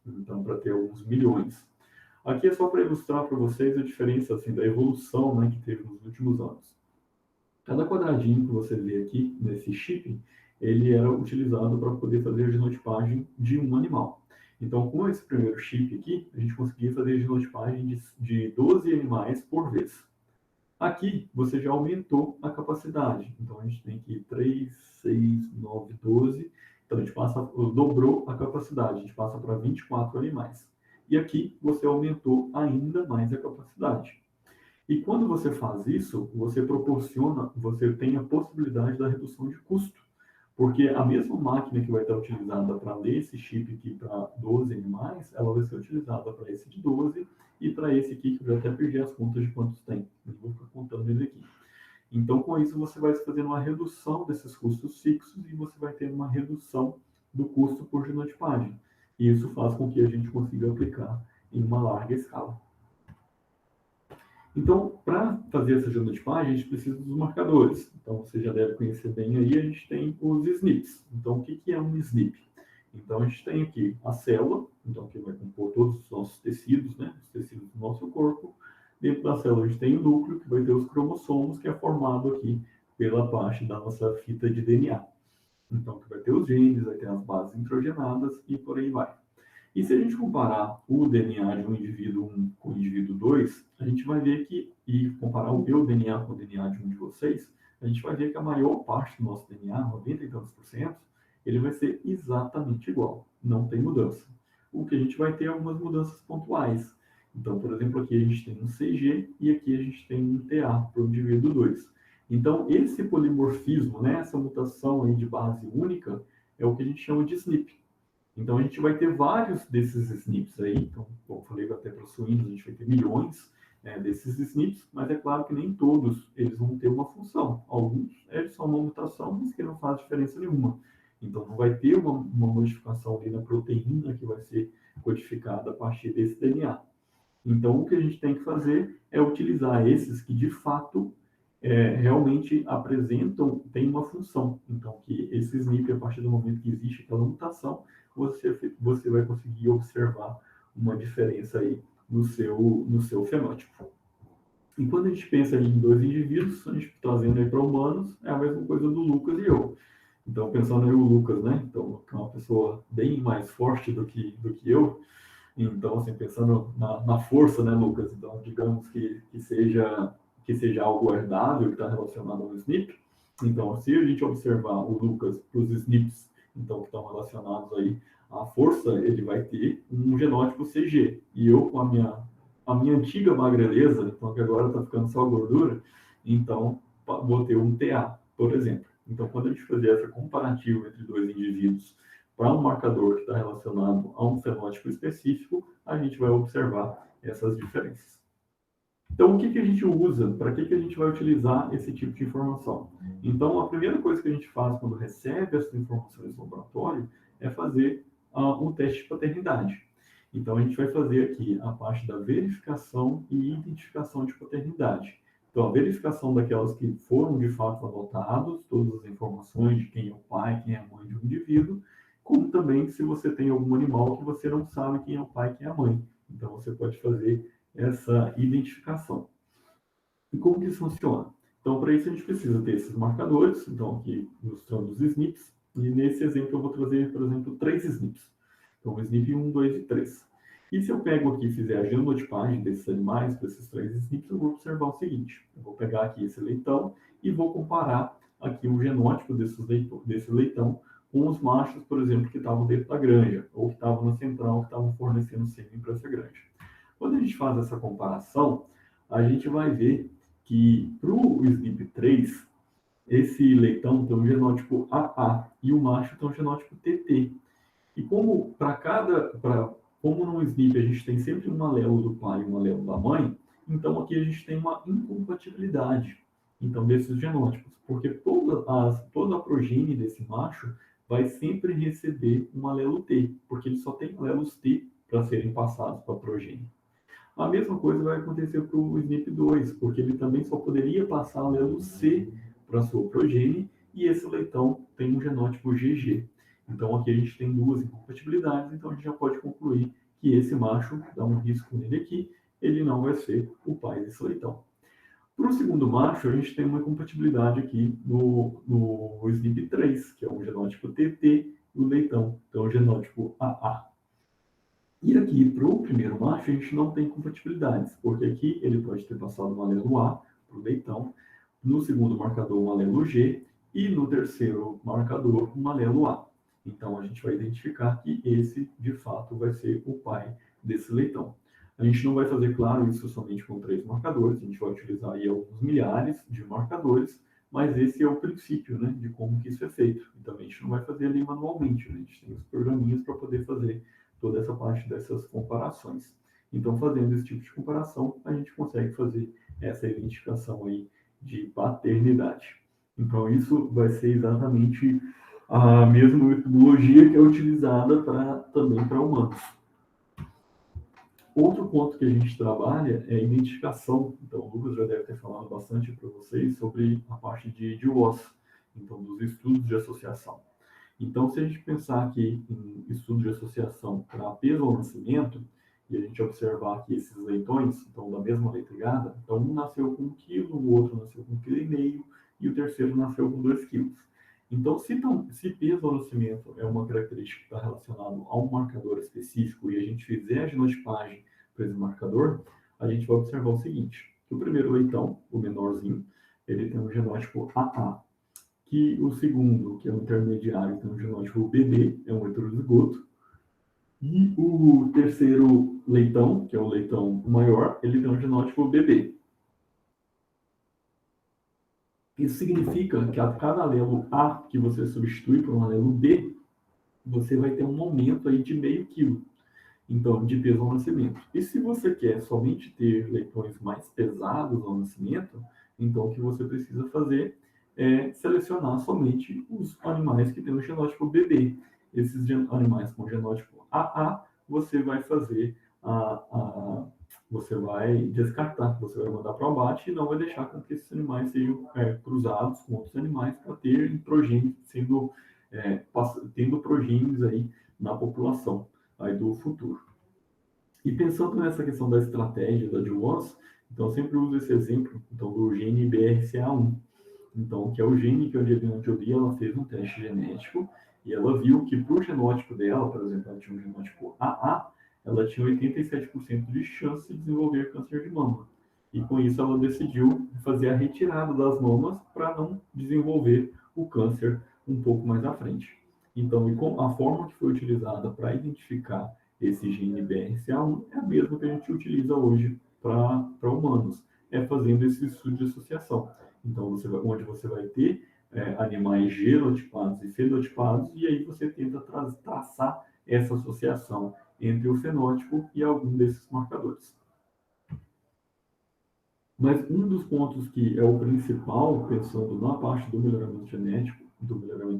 Então, para ter alguns milhões. Aqui é só para ilustrar para vocês a diferença assim, da evolução, né, que teve nos últimos anos. Cada quadradinho que você vê aqui nesse chip, ele era utilizado para poder fazer a genotipagem de um animal. Então, com esse primeiro chip aqui, a gente conseguia fazer a genotipagem de 12 animais por vez. Aqui, você já aumentou a capacidade. Então, a gente tem aqui 3, 6, 9, 12. Então, a gente dobrou a capacidade. A gente passa para 24 animais. E aqui, você aumentou ainda mais a capacidade. E quando você faz isso, você tem a possibilidade da redução de custo. Porque a mesma máquina que vai estar utilizada para ler esse chip aqui para 12 animais, ela vai ser utilizada para esse de 12 e para esse aqui, que eu já até perdi as contas de quantos tem. Eu vou ficar contando ele aqui. Então, com isso, você vai fazer uma redução desses custos fixos e você vai ter uma redução do custo por genotipagem. E isso faz com que a gente consiga aplicar em uma larga escala. Então, para fazer essa genotipagem, a gente precisa dos marcadores. Então, você já deve conhecer bem aí, a gente tem os SNPs. Então, o que é um SNP? Então, a gente tem aqui a célula, então, que vai compor todos os nossos tecidos, né? Os tecidos do nosso corpo. Dentro da célula, a gente tem o núcleo, que vai ter os cromossomos, que é formado aqui pela parte da nossa fita de DNA. Então, que vai ter os genes, vai ter as bases nitrogenadas e por aí vai. E se a gente comparar o DNA de um indivíduo 1 com o indivíduo 2, a gente vai ver que, e comparar o meu DNA com o DNA de um de vocês, a gente vai ver que a maior parte do nosso DNA, 90 e tantos %, ele vai ser exatamente igual, não tem mudança. O que a gente vai ter é algumas mudanças pontuais. Então, por exemplo, aqui a gente tem um CG e aqui a gente tem um TA para o indivíduo 2. Então, esse polimorfismo, né, essa mutação aí de base única, é o que a gente chama de SNP. Então, a gente vai ter vários desses SNPs aí. Então, como eu falei até para os suínos, a gente vai ter milhões desses SNPs, mas é claro que nem todos eles vão ter uma função. Alguns eles são uma mutação, mas que não faz diferença nenhuma. Então, não vai ter uma modificação ali na proteína que vai ser codificada a partir desse DNA. Então, o que a gente tem que fazer é utilizar esses que, de fato, realmente têm uma função. Então, que esse SNP, a partir do momento que existe aquela mutação, você vai conseguir observar uma diferença aí no seu fenótipo. E quando a gente pensa em 2 indivíduos, a gente trazendo aí para humanos, é a mesma coisa do Lucas e eu. Então, pensando aí o Lucas, né? Então, que é uma pessoa bem mais forte do que eu. Então, assim, pensando na força, né, Lucas? Então, digamos que seja algo herdável que está relacionado ao SNP. Então, se a gente observar o Lucas para os SNPs, então, que estão relacionados aí à força, ele vai ter um genótipo CG. E eu, com a minha antiga magreleza, então, que agora está ficando só gordura, então, vou ter um TA, por exemplo. Então, quando a gente fazer essa comparativa entre 2 indivíduos para um marcador que está relacionado a um fenótipo específico, a gente vai observar essas diferenças. Então, o que a gente usa? Para que a gente vai utilizar esse tipo de informação? Então, a primeira coisa que a gente faz quando recebe essas informações no laboratório é fazer um teste de paternidade. Então, a gente vai fazer aqui a parte da verificação e identificação de paternidade. Então, a verificação daquelas que foram, de fato, adotados, todas as informações de quem é o pai, quem é a mãe de um indivíduo, como também se você tem algum animal que você não sabe quem é o pai, quem é a mãe. Então, você pode fazer essa identificação. E como que isso funciona? Então, para isso a gente precisa ter esses marcadores, então aqui ilustrando os SNPs, e nesse exemplo eu vou trazer, por exemplo, 3 SNPs. Então, o SNP 1, 2 e 3. E se eu pego aqui e fizer a genotipagem desses animais, para esses 3 SNPs, eu vou observar o seguinte. Eu vou pegar aqui esse leitão e vou comparar aqui o genótipo desse leitão com os machos, por exemplo, que estavam dentro da granja, ou que estavam na central, que estavam fornecendo sêmen para essa granja. Quando a gente faz essa comparação, a gente vai ver que para o SNP3, esse leitão tem um genótipo AA e o macho tem um genótipo TT. E como no SNP a gente tem sempre um alelo do pai e um alelo da mãe, então aqui a gente tem uma incompatibilidade então, desses genótipos, porque toda a progenie desse macho vai sempre receber um alelo T, porque ele só tem alelos T para serem passados para a progenie. A mesma coisa vai acontecer para o SNP2, porque ele também só poderia passar alelo C para a sua progenie, e esse leitão tem um genótipo GG. Então, aqui a gente tem duas incompatibilidades, então a gente já pode concluir que esse macho, dá um risco nele aqui, ele não vai ser o pai desse leitão. Para o segundo macho, a gente tem uma incompatibilidade aqui no SNP3, que é um genótipo TT, e o leitão, então o genótipo AA. E aqui, para o primeiro macho, a gente não tem compatibilidades, porque aqui ele pode ter passado um alelo A para o leitão, no segundo marcador um alelo G, e no terceiro marcador um alelo A. Então, a gente vai identificar que esse, de fato, vai ser o pai desse leitão. A gente não vai fazer, claro, isso somente com 3 marcadores, a gente vai utilizar aí alguns milhares de marcadores, mas esse é o princípio, né, de como que isso é feito. Então, a gente não vai fazer ali manualmente, né? A gente tem os programinhas para poder fazer toda essa parte dessas comparações. Então, fazendo esse tipo de comparação, a gente consegue fazer essa identificação aí de paternidade. Então, isso vai ser exatamente a mesma metodologia que é utilizada também para humanos. Outro ponto que a gente trabalha é a identificação. Então, o Lucas já deve ter falado bastante para vocês sobre a parte de WOS, então, dos estudos de associação. Então, se a gente pensar aqui em estudo de associação para peso ao nascimento, e a gente observar que esses leitões estão da mesma leitrigada, então um nasceu com 1 kg, o outro nasceu com 1,5 kg e o terceiro nasceu com 2 kg. Então, se peso ao nascimento é uma característica que está relacionada a um marcador específico e a gente fizer a genotipagem para esse marcador, a gente vai observar o seguinte, que o primeiro leitão, o menorzinho, ele tem um genótipo AA, que o segundo, que é o intermediário, tem um genótipo BB, é um heterozigoto, e o terceiro leitão, que é o leitão maior, ele tem um genótipo BB. Isso significa que a cada alelo A que você substitui por um alelo B, você vai ter um aumento aí de meio quilo, então, de peso ao nascimento. E se você quer somente ter leitões mais pesados ao nascimento, então o que você precisa fazer é selecionar somente os animais que têm o genótipo BB. Esses animais com genótipo AA, você vai fazer você vai descartar, você vai mandar para o abate e não vai deixar com que esses animais sejam cruzados com outros animais para ter progênios tendo progênios aí na população aí do futuro. E pensando nessa questão da estratégia da GWAS, então eu sempre uso esse exemplo então, do gene BRCA1, então, que é o gene que a Angelina Jolie ela fez um teste genético e ela viu que para o genótipo dela, por exemplo, ela tinha um genótipo AA, ela tinha 87% de chance de desenvolver câncer de mama. E com isso ela decidiu fazer a retirada das mamas para não desenvolver o câncer um pouco mais à frente. Então, a forma que foi utilizada para identificar esse gene BRCA1 é a mesma que a gente utiliza hoje para humanos, é fazendo esse estudo de associação. Então, onde você vai ter animais genotipados e fenotipados, e aí você tenta traçar essa associação entre o fenótipo e algum desses marcadores. Mas um dos pontos que é o principal, pensando na parte do melhoramento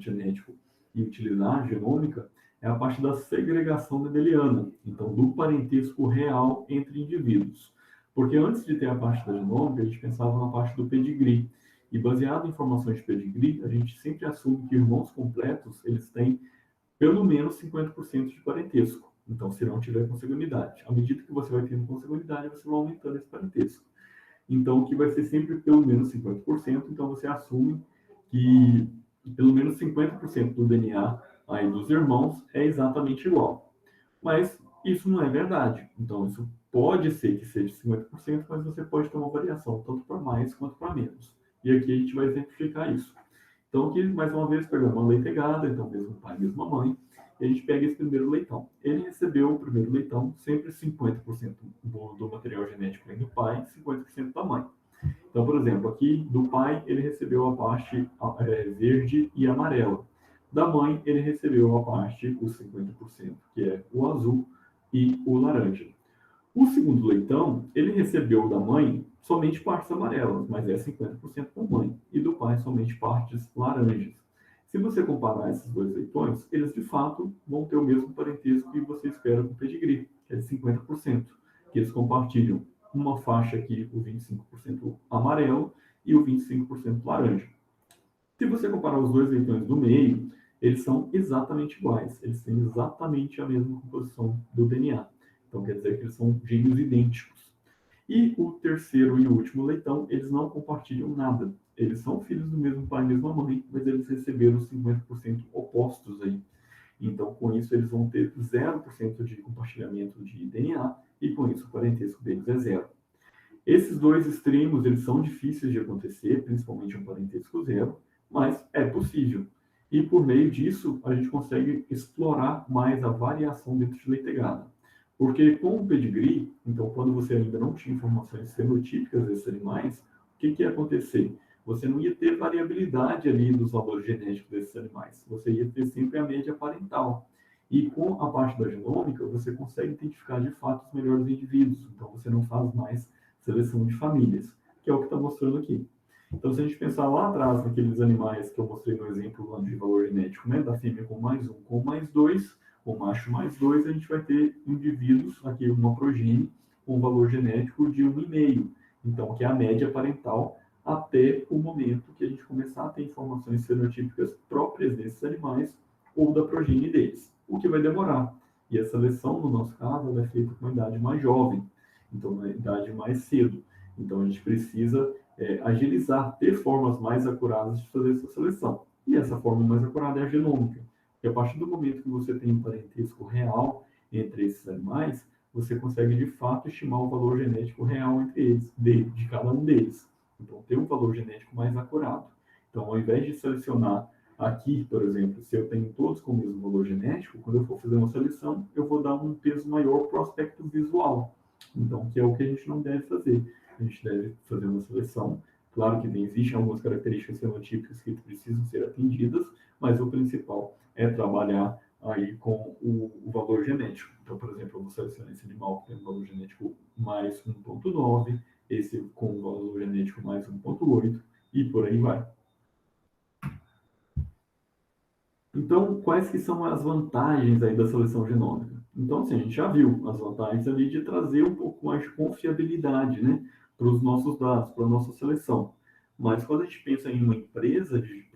genético e utilizar a genômica, é a parte da segregação mendeliana, então do parentesco real entre indivíduos. Porque antes de ter a parte da genômica, a gente pensava na parte do pedigree. E baseado em informações de pedigree, a gente sempre assume que irmãos completos, eles têm pelo menos 50% de parentesco. Então, se não tiver consanguinidade. À medida que você vai tendo consanguinidade, você vai aumentando esse parentesco. Então, que vai ser sempre pelo menos 50%. Então, você assume que pelo menos 50% do DNA aí dos irmãos é exatamente igual. Mas isso não é verdade. Então, isso pode ser que seja 50%, mas você pode ter uma variação, tanto para mais quanto para menos. E aqui a gente vai exemplificar isso. Então, aqui, mais uma vez, pegamos uma leitegada, então, mesmo pai, mesma mãe, e a gente pega esse primeiro leitão. Ele recebeu o primeiro leitão, sempre 50% do material genético vem do pai, 50% da mãe. Então, por exemplo, aqui do pai, ele recebeu a parte verde e amarela. Da mãe, ele recebeu a parte, os 50%, que é o azul e o laranja. O segundo leitão, ele recebeu da mãe somente partes amarelas, mas é 50% da mãe, e do pai somente partes laranjas. Se você comparar esses dois leitões, eles de fato vão ter o mesmo parentesco que você espera com o pedigree, que é de 50%, que eles compartilham uma faixa aqui, o 25% amarelo e o 25% laranja. Se você comparar os dois leitões do meio, eles são exatamente iguais, eles têm exatamente a mesma composição do DNA. Então quer dizer que eles são gêmeos idênticos. E o terceiro e o último leitão, eles não compartilham nada. Eles são filhos do mesmo pai e mesma mãe, mas eles receberam os 50% opostos aí. Então, com isso, eles vão ter 0% de compartilhamento de DNA e, com isso, o parentesco deles é zero. Esses dois extremos, eles são difíceis de acontecer, principalmente um parentesco zero, mas é possível. E, por meio disso, a gente consegue explorar mais a variação dentro de leitegada. Porque com o pedigree, então, quando você ainda não tinha informações fenotípicas desses animais, o que ia acontecer? Você não ia ter variabilidade ali dos valores genéticos desses animais. Você ia ter sempre a média parental. E com a parte da genômica, você consegue identificar de fato os melhores indivíduos. Então, você não faz mais seleção de famílias, que é o que está mostrando aqui. Então, se a gente pensar lá atrás, naqueles animais que eu mostrei no exemplo lá de valor genético, né, da fêmea com mais um, com mais dois, com macho mais dois, a gente vai ter indivíduos, aqui uma progênie, com valor genético de 1,5. Então, que é a média parental, até o momento que a gente começar a ter informações fenotípicas próprias desses animais ou da progênie deles, o que vai demorar. E a seleção, no nosso caso, é feita com uma idade mais jovem, então na idade mais cedo. Então a gente precisa agilizar, ter formas mais acuradas de fazer essa seleção. E essa forma mais acurada é a genômica. E a partir do momento que você tem um parentesco real entre esses animais, você consegue de fato estimar o valor genético real entre eles, de cada um deles. Então ter um valor genético mais acurado. Então ao invés de selecionar aqui, por exemplo, se eu tenho todos com o mesmo valor genético, quando eu for fazer uma seleção, eu vou dar um peso maior para o aspecto visual. Então, que é o que a gente não deve fazer. A gente deve fazer uma seleção. Claro que existem algumas características fenotípicas que precisam ser atendidas, mas o principal é trabalhar aí com o valor genético. Então, por exemplo, eu vou selecionar esse animal que tem um valor genético mais 1,9, esse com um valor genético mais 1,8 e por aí vai. Então, quais que são as vantagens aí da seleção genômica? Então, assim, a gente já viu as vantagens ali de trazer um pouco mais de confiabilidade, né, para os nossos dados, para a nossa seleção. Mas quando a gente pensa em uma empresa de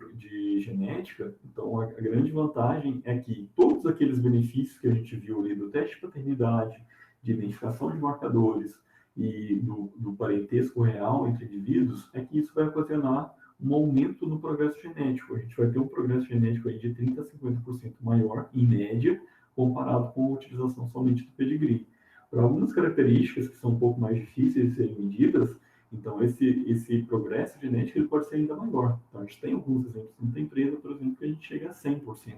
genética, então a grande vantagem é que todos aqueles benefícios que a gente viu ali do teste de paternidade, de identificação de marcadores e do parentesco real entre indivíduos, é que isso vai ocasionar um aumento no progresso genético. A gente vai ter um progresso genético aí de 30% a 50% maior, em média, comparado com a utilização somente do pedigree. Para algumas características que são um pouco mais difíceis de serem medidas, então esse progresso genético ele pode ser ainda maior. Então, a gente tem alguns exemplos dentro da empresa, por exemplo, que a gente chega a 100%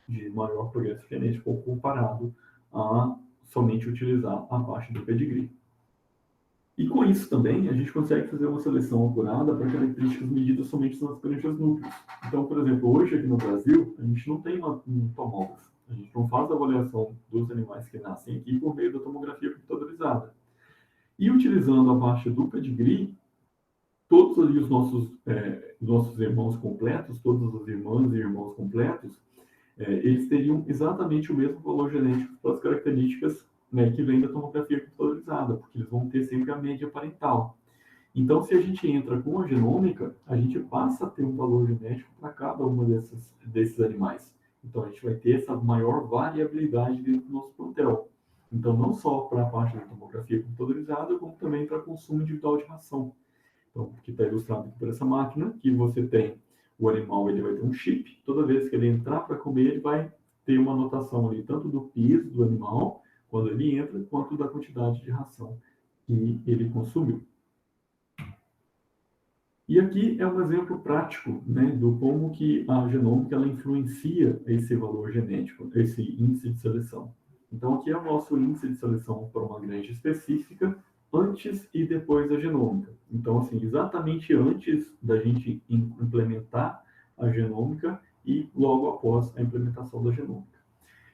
de maior progresso genético comparado a somente utilizar a parte do pedigree. E com isso também, a gente consegue fazer uma seleção apurada para características medidas somente nas granjas núcleos. Então, por exemplo, hoje aqui no Brasil, a gente não tem um tomógrafo. A gente não faz a avaliação dos animais que nascem aqui por meio da tomografia computadorizada. E utilizando a parte do pedigree, todos ali os nossos irmãos completos, todas as irmãs e irmãos completos, eles teriam exatamente o mesmo valor genético para as características, né, que vem da tomografia computadorizada, porque eles vão ter sempre a média parental. Então, se a gente entra com a genômica, a gente passa a ter um valor genético para cada uma desses animais. Então, a gente vai ter essa maior variabilidade dentro do nosso plantel. Então, não só para a parte da tomografia computadorizada, como também para consumo individual de ração. Então, que está ilustrado aqui por essa máquina, que você tem o animal, ele vai ter um chip, toda vez que ele entrar para comer, ele vai ter uma anotação ali, tanto do peso do animal, quando ele entra, quanto da quantidade de ração que ele consumiu. E aqui é um exemplo prático, né, do como que a genômica ela influencia esse valor genético, esse índice de seleção. Então, aqui é o nosso índice de seleção para uma granja específica, antes e depois da genômica. Então, assim, exatamente antes da gente implementar a genômica e logo após a implementação da genômica.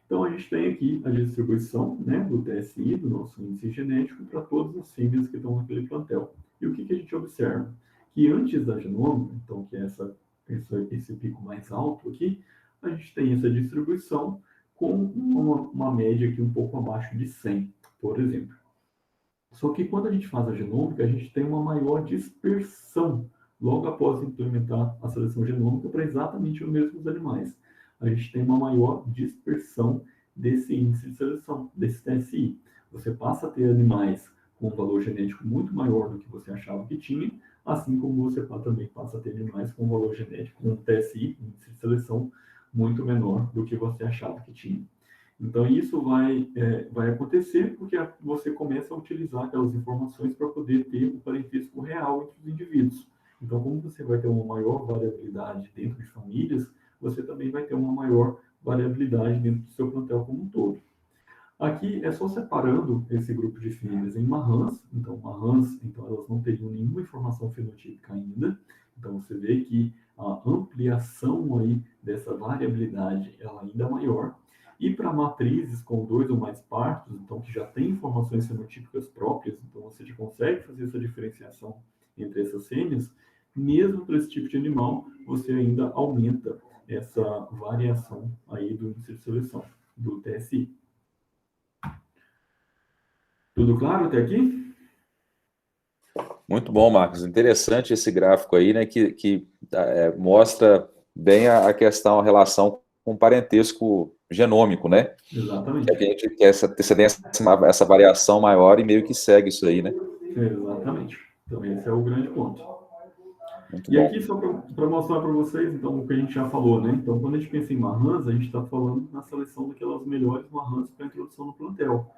Então, a gente tem aqui a distribuição, né, do TSI, do nosso índice genético, para todas as fêmeas que estão naquele plantel. E o que, que a gente observa? Que antes da genômica, então, que é esse pico mais alto aqui, a gente tem essa distribuição com uma média aqui um pouco abaixo de 100, por exemplo. Só que quando a gente faz a genômica, a gente tem uma maior dispersão logo após implementar a seleção genômica para exatamente os mesmos animais. A gente tem uma maior dispersão desse índice de seleção, desse TSI. Você passa a ter animais com um valor genético muito maior do que você achava que tinha, assim como você também passa a ter animais com um valor genético, com um TSI, índice de seleção, muito menor do que você achava que tinha. Então, isso vai acontecer porque você começa a utilizar aquelas informações para poder ter o parentesco real entre os indivíduos. Então, como você vai ter uma maior variabilidade dentro de famílias, você também vai ter uma maior variabilidade dentro do seu plantel como um todo. Aqui é só separando esse grupo de fêmeas em marrãs. Então, marrãs, então elas não teriam nenhuma informação fenotípica ainda. Então, você vê que a ampliação aí dessa variabilidade ela ainda é maior. E para matrizes com 2 ou mais partos, então que já tem informações fenotípicas próprias, então você já consegue fazer essa diferenciação entre essas fêmeas, mesmo para esse tipo de animal, você ainda aumenta essa variação aí do índice de seleção, do TSI. Tudo claro até aqui? Muito bom, Marcos. Interessante esse gráfico aí, né, que mostra bem a questão, a relação com o parentesco genômico, né? Que Exatamente. a gente quer você tem essa variação maior e meio que segue isso aí, né? Exatamente. Então, esse é o grande ponto. Muito E bom. aqui, só para mostrar para vocês, então, o que a gente já falou, né? Então, quando a gente pensa em marrãs, a gente está falando na seleção daquelas melhores marrãs para introdução no plantel.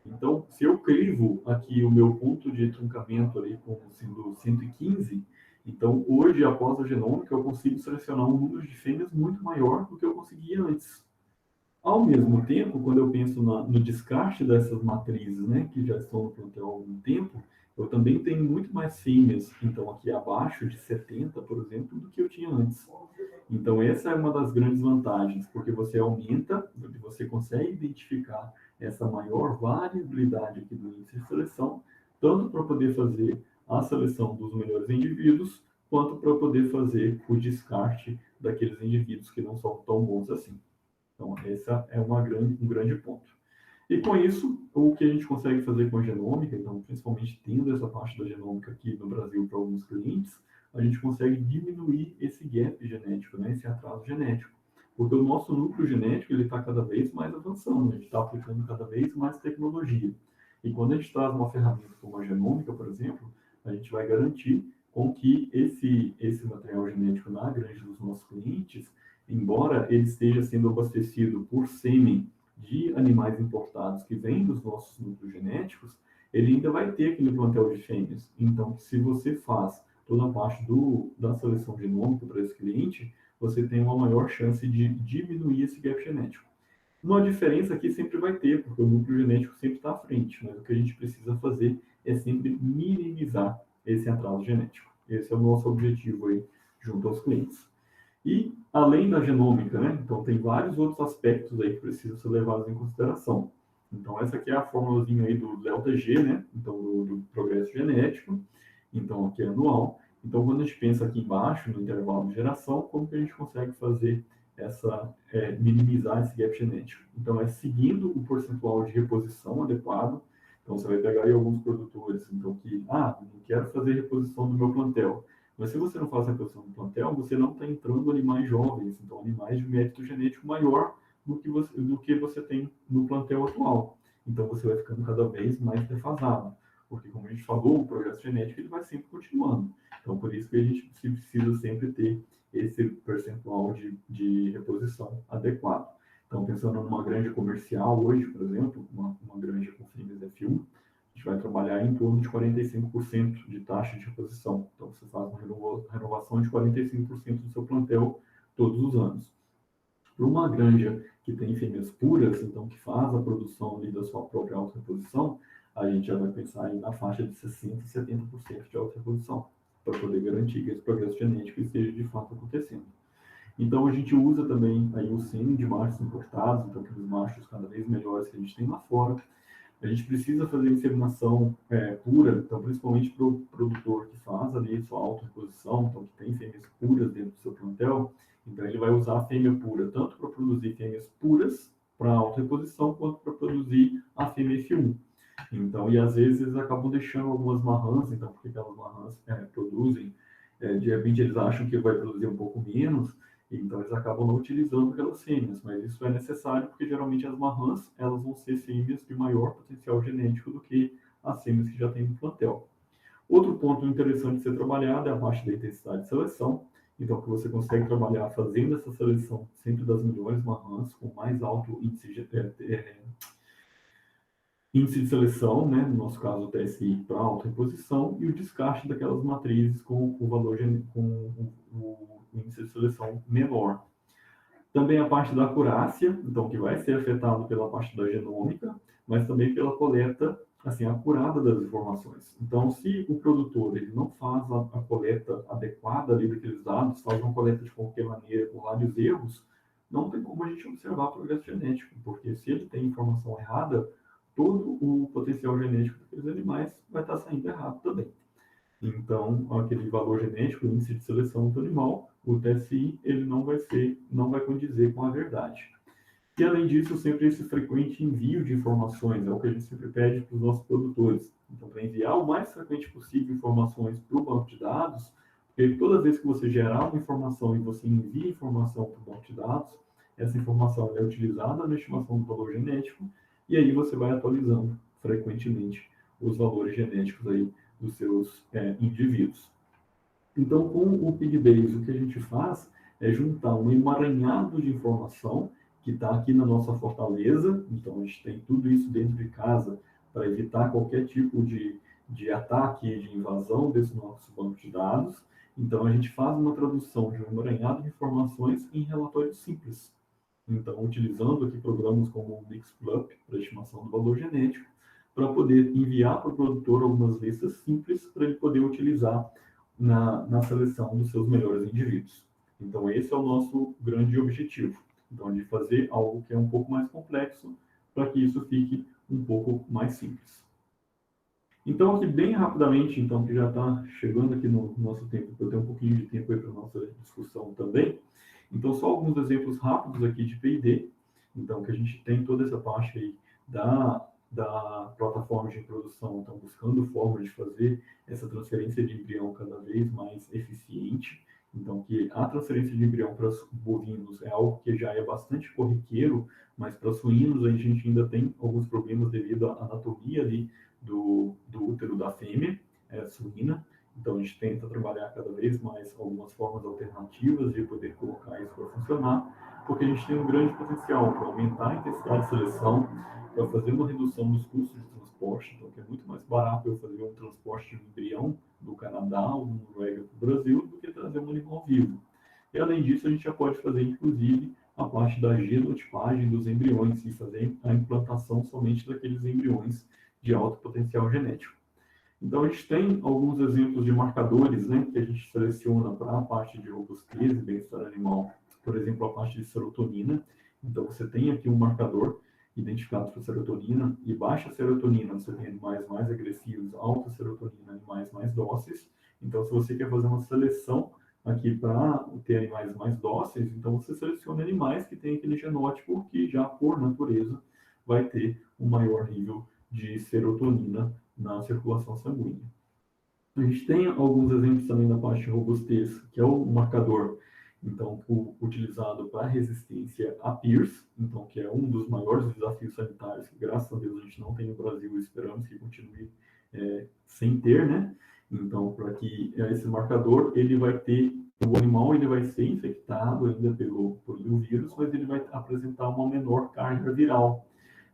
Então, se eu crivo aqui o meu ponto de truncamento ali como sendo 115, então hoje, após a genômica, eu consigo selecionar um número de fêmeas muito maior do que eu conseguia antes. Ao mesmo tempo, quando eu penso no descarte dessas matrizes, né, que já estão no plantel há algum tempo, eu também tenho muito mais fêmeas, então aqui abaixo de 70, por exemplo, do que eu tinha antes. Então essa é uma das grandes vantagens, porque você aumenta, você consegue identificar essa maior variabilidade aqui do índice de seleção, tanto para poder fazer a seleção dos melhores indivíduos, quanto para poder fazer o descarte daqueles indivíduos que não são tão bons assim. Então, esse é um grande ponto. E com isso, o que a gente consegue fazer com a genômica, então, principalmente tendo essa parte da genômica aqui no Brasil para alguns clientes, a gente consegue diminuir esse gap genético, né, esse atraso genético. Porque o nosso núcleo genético ele está cada vez mais avançando, a gente está aplicando cada vez mais tecnologia. E quando a gente traz uma ferramenta como a genômica, por exemplo, a gente vai garantir com que esse material genético na granja dos nossos clientes, embora ele esteja sendo abastecido por sêmen de animais importados que vêm dos nossos núcleos genéticos, ele ainda vai ter aquele plantel de fêmeas. Então, se você faz toda a parte da seleção genômica para esse cliente, você tem uma maior chance de diminuir esse gap genético. Uma diferença aqui sempre vai ter, porque o núcleo genético sempre está à frente, mas o que a gente precisa fazer é sempre minimizar esse atraso genético. Esse é o nosso objetivo aí, junto aos clientes. E, além da genômica, né? Então, tem vários outros aspectos aí que precisam ser levados em consideração. Então, essa aqui é a formulazinha aí do delta G, né? Então, do progresso genético. Então, aqui é anual. Então, quando a gente pensa aqui embaixo, no intervalo de geração, como que a gente consegue fazer minimizar esse gap genético? Então, é seguindo o percentual de reposição adequado. Então, você vai pegar aí alguns produtores, então, que, não quero fazer reposição do meu plantel. Mas se você não faz a reposição do plantel, você não está entrando animais jovens, então animais de mérito genético maior do que você tem no plantel atual. Então você vai ficando cada vez mais defasado, porque como a gente falou, o progresso genético ele vai sempre continuando. Então por isso que a gente precisa sempre ter esse percentual de reposição adequado. Então pensando numa granja comercial hoje, por exemplo, uma granja com fêmeas F1, a gente vai trabalhar em torno de 45% de taxa de reposição. Então, você faz uma renovação de 45% do seu plantel todos os anos. Para uma granja que tem fêmeas puras, então que faz a produção ali da sua própria auto-reposição, a gente já vai pensar aí na faixa de 60% a 70% de auto-reposição, para poder garantir que esse progresso genético esteja de fato acontecendo. Então, a gente usa também aí o sêmen de machos importados, então aqueles machos cada vez melhores que a gente tem lá fora. A gente precisa fazer inseminação pura, então principalmente para o produtor que faz ali sua auto-reposição, então que tem fêmeas puras dentro do seu plantel, então ele vai usar a fêmea pura tanto para produzir fêmeas puras para auto-reposição, quanto para produzir a fêmea F1. Então, e às vezes eles acabam deixando algumas marrãs, então porque aquelas marrãs produzem, de repente eles acham que vai produzir um pouco menos, então eles acabam não utilizando aquelas fêmeas, mas isso é necessário porque geralmente as marrãs elas vão ser fêmeas de maior potencial genético do que as fêmeas que já tem no plantel. Outro ponto interessante de ser trabalhado é a parte da intensidade de seleção, então que você consegue trabalhar fazendo essa seleção sempre das melhores marrãs com mais alto índice de seleção, né, no nosso caso o TSI para auto-reposição, e o descarte daquelas matrizes com o valor com o índice de seleção menor. Também a parte da acurácia, então que vai ser afetado pela parte da genômica, mas também pela coleta assim acurada das informações. Então, se o produtor ele não faz a coleta adequada ali daqueles dados, faz uma coleta de qualquer maneira com vários erros, não tem como a gente observar progresso genético, porque se ele tem informação errada, todo o potencial genético daqueles animais vai estar saindo errado também. Então, aquele valor genético, o índice de seleção do animal, o TSI, ele não vai condizer com a verdade. E, além disso, sempre esse frequente envio de informações, é o que a gente sempre pede para os nossos produtores. Então, para enviar o mais frequente possível informações para o banco de dados, porque toda vez que você gerar uma informação e você envia informação para o banco de dados, essa informação é utilizada na estimação do valor genético, e aí você vai atualizando frequentemente os valores genéticos aí dos seus indivíduos. Então, com o PigBase, o que a gente faz é juntar um emaranhado de informação que está aqui na nossa fortaleza, então a gente tem tudo isso dentro de casa para evitar qualquer tipo de ataque, de invasão desse nosso banco de dados. Então, a gente faz uma tradução de um emaranhado de informações em relatórios simples. Então, utilizando aqui programas como o Mixplup para estimação do valor genético, para poder enviar para o produtor algumas listas simples para ele poder utilizar na seleção dos seus melhores indivíduos. Então, esse é o nosso grande objetivo. Então, de fazer algo que é um pouco mais complexo para que isso fique um pouco mais simples. Então, aqui bem rapidamente, então, que já está chegando aqui no nosso tempo, para eu ter um pouquinho de tempo aí para a nossa discussão também. Então, só alguns exemplos rápidos aqui de P&D. Então, que a gente tem toda essa parte aí da plataforma de produção, então buscando formas de fazer essa transferência de embrião cada vez mais eficiente. Então, que a transferência de embrião para bovinos é algo que já é bastante corriqueiro, mas para suínos a gente ainda tem alguns problemas devido à anatomia ali do útero da fêmea suína. Então, a gente tenta trabalhar cada vez mais algumas formas alternativas de poder colocar isso para funcionar, porque a gente tem um grande potencial para aumentar a intensidade de seleção, para fazer uma redução dos custos de transporte, então que é muito mais barato eu fazer um transporte de um embrião do Canadá ou da Noruega para o Brasil do que trazer um animal vivo. E, além disso, a gente já pode fazer, inclusive, a parte da genotipagem dos embriões e fazer a implantação somente daqueles embriões de alto potencial genético. Então, a gente tem alguns exemplos de marcadores, né, que a gente seleciona para a parte de robustez e bem-estar animal. Por exemplo, a parte de serotonina. Então, você tem aqui um marcador identificado para serotonina, e baixa serotonina, você tem animais mais agressivos, alta serotonina, animais mais dóceis. Então, se você quer fazer uma seleção aqui para ter animais mais dóceis, então você seleciona animais que têm aquele genótipo que já, por natureza, vai ter um maior nível de serotonina na circulação sanguínea. A gente tem alguns exemplos também da parte de robustez, que é o marcador então, utilizado para resistência a PIRS, então, que é um dos maiores desafios sanitários que, graças a Deus, a gente não tem no Brasil e esperamos que continue sem ter, né? Então, para que esse marcador, ele vai ter, o animal ele vai ser infectado ainda pelo vírus, mas ele vai apresentar uma menor carga viral.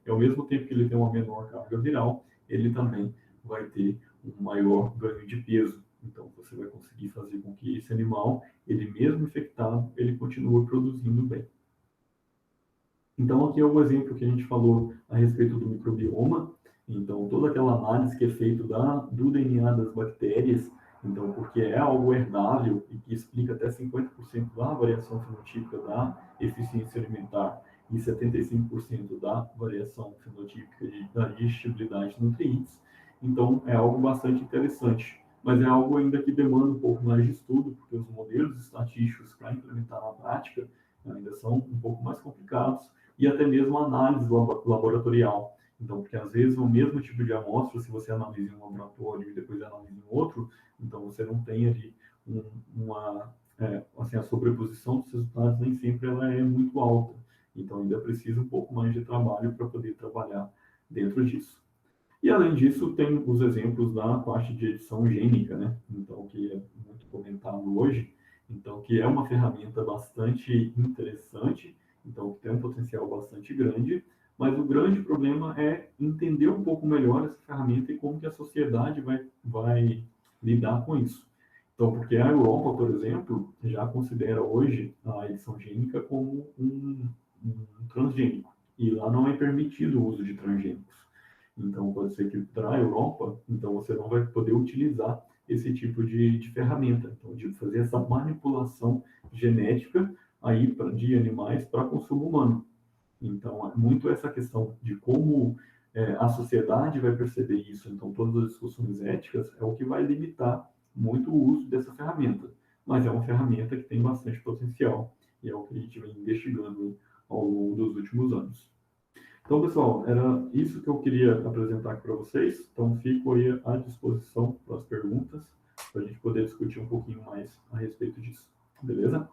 E, ao mesmo tempo que ele tem uma menor carga viral, ele também vai ter um maior ganho de peso. Então, você vai conseguir fazer com que esse animal, ele mesmo infectado, ele continue produzindo bem. Então, aqui é o exemplo que a gente falou a respeito do microbioma. Então, toda aquela análise que é feita do DNA das bactérias, então, porque é algo herdável e que explica até 50% da variação fenotípica da eficiência alimentar e 75% da variação fenotípica da digestibilidade de nutrientes. Então, é algo bastante interessante, mas é algo ainda que demanda um pouco mais de estudo, porque os modelos estatísticos para implementar na prática ainda são um pouco mais complicados, e até mesmo a análise laboratorial. Então, porque às vezes o mesmo tipo de amostra, se você analisa em um laboratório e depois analisa em outro, então você não tem ali assim, a sobreposição dos resultados nem sempre ela é muito alta. Então, ainda precisa um pouco mais de trabalho para poder trabalhar dentro disso. E, além disso, tem os exemplos da parte de edição gênica, né? Então, que é muito comentado hoje. Então, que é uma ferramenta bastante interessante, então, tem um potencial bastante grande, mas o grande problema é entender um pouco melhor essa ferramenta e como que a sociedade vai lidar com isso. Então, porque a Europa, por exemplo, já considera hoje a edição gênica como um transgênico, e lá não é permitido o uso de transgênicos. Então, pode ser que para a Europa, então você não vai poder utilizar esse tipo de ferramenta, então, de fazer essa manipulação genética aí de animais para consumo humano. Então, é muito essa questão de como a sociedade vai perceber isso. Então, todas as discussões éticas é o que vai limitar muito o uso dessa ferramenta. Mas é uma ferramenta que tem bastante potencial e é o que a gente vem investigando ao longo dos últimos anos. Então, pessoal, era isso que eu queria apresentar aqui para vocês. Então, fico aí à disposição para as perguntas, para a gente poder discutir um pouquinho mais a respeito disso. Beleza?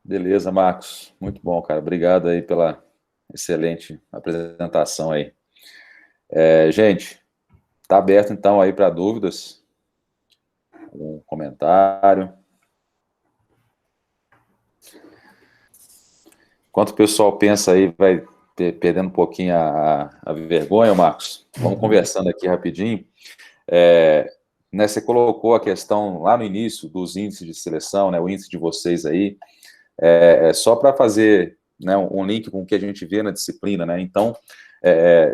Beleza, Marcos. Muito bom, cara. Obrigado aí pela excelente apresentação aí. Gente, tá aberto então aí para dúvidas, um comentário. Enquanto o pessoal pensa aí, vai perdendo um pouquinho a vergonha, Marcos. Vamos conversando aqui rapidinho. Né, você colocou a questão lá no início dos índices de seleção, né, o índice de vocês aí, só para fazer, né, um link com o que a gente vê na disciplina, né, então,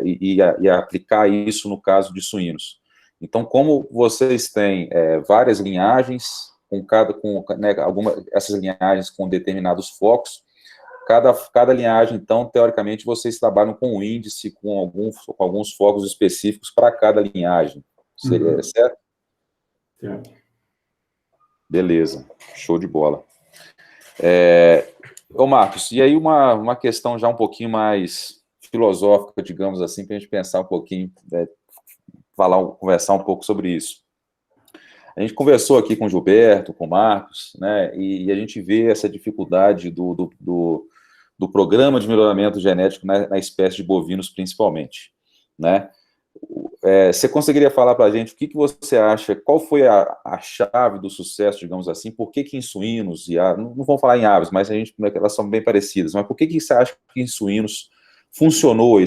e aplicar isso no caso de suínos. Então, como vocês têm várias linhagens, né, essas linhagens com determinados focos, cada linhagem, então, teoricamente, vocês trabalham com um índice, com alguns focos específicos para cada linhagem. Seria certo? Certo. Beleza, show de bola. Ô Marcos, e aí uma questão já um pouquinho mais filosófica, digamos assim, para a gente pensar um pouquinho, conversar um pouco sobre isso. A gente conversou aqui com o Gilberto, com o Marcos, né, e a gente vê essa dificuldade do programa de melhoramento genético na espécie de bovinos, principalmente, né? Você conseguiria falar para a gente o que você acha, qual foi a chave do sucesso, digamos assim, por que em suínos, não vamos falar em aves, mas elas são bem parecidas, mas por que você acha que em suínos funcionou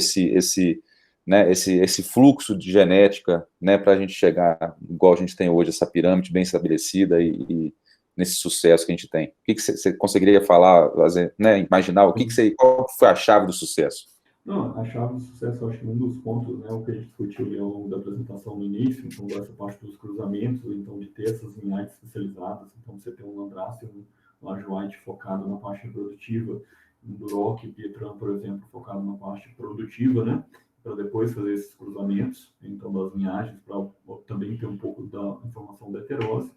né, esse fluxo de genética, né, para a gente chegar, igual a gente tem hoje, essa pirâmide bem estabelecida e nesse sucesso que a gente tem? O que você conseguiria falar, né, imaginar, qual foi a chave do sucesso? Não, a chave do sucesso, eu acho que um dos pontos, né, o que a gente discutiu ao longo da apresentação no início, então, dessa parte dos cruzamentos, então, de ter essas linhagens especializadas, então, você tem um Landrace e um Large White focado na parte reprodutiva, um Duroc e Pietran, por exemplo, focado na parte produtiva, né, para depois fazer esses cruzamentos, então, das linhagens, para também ter um pouco da informação da heterose.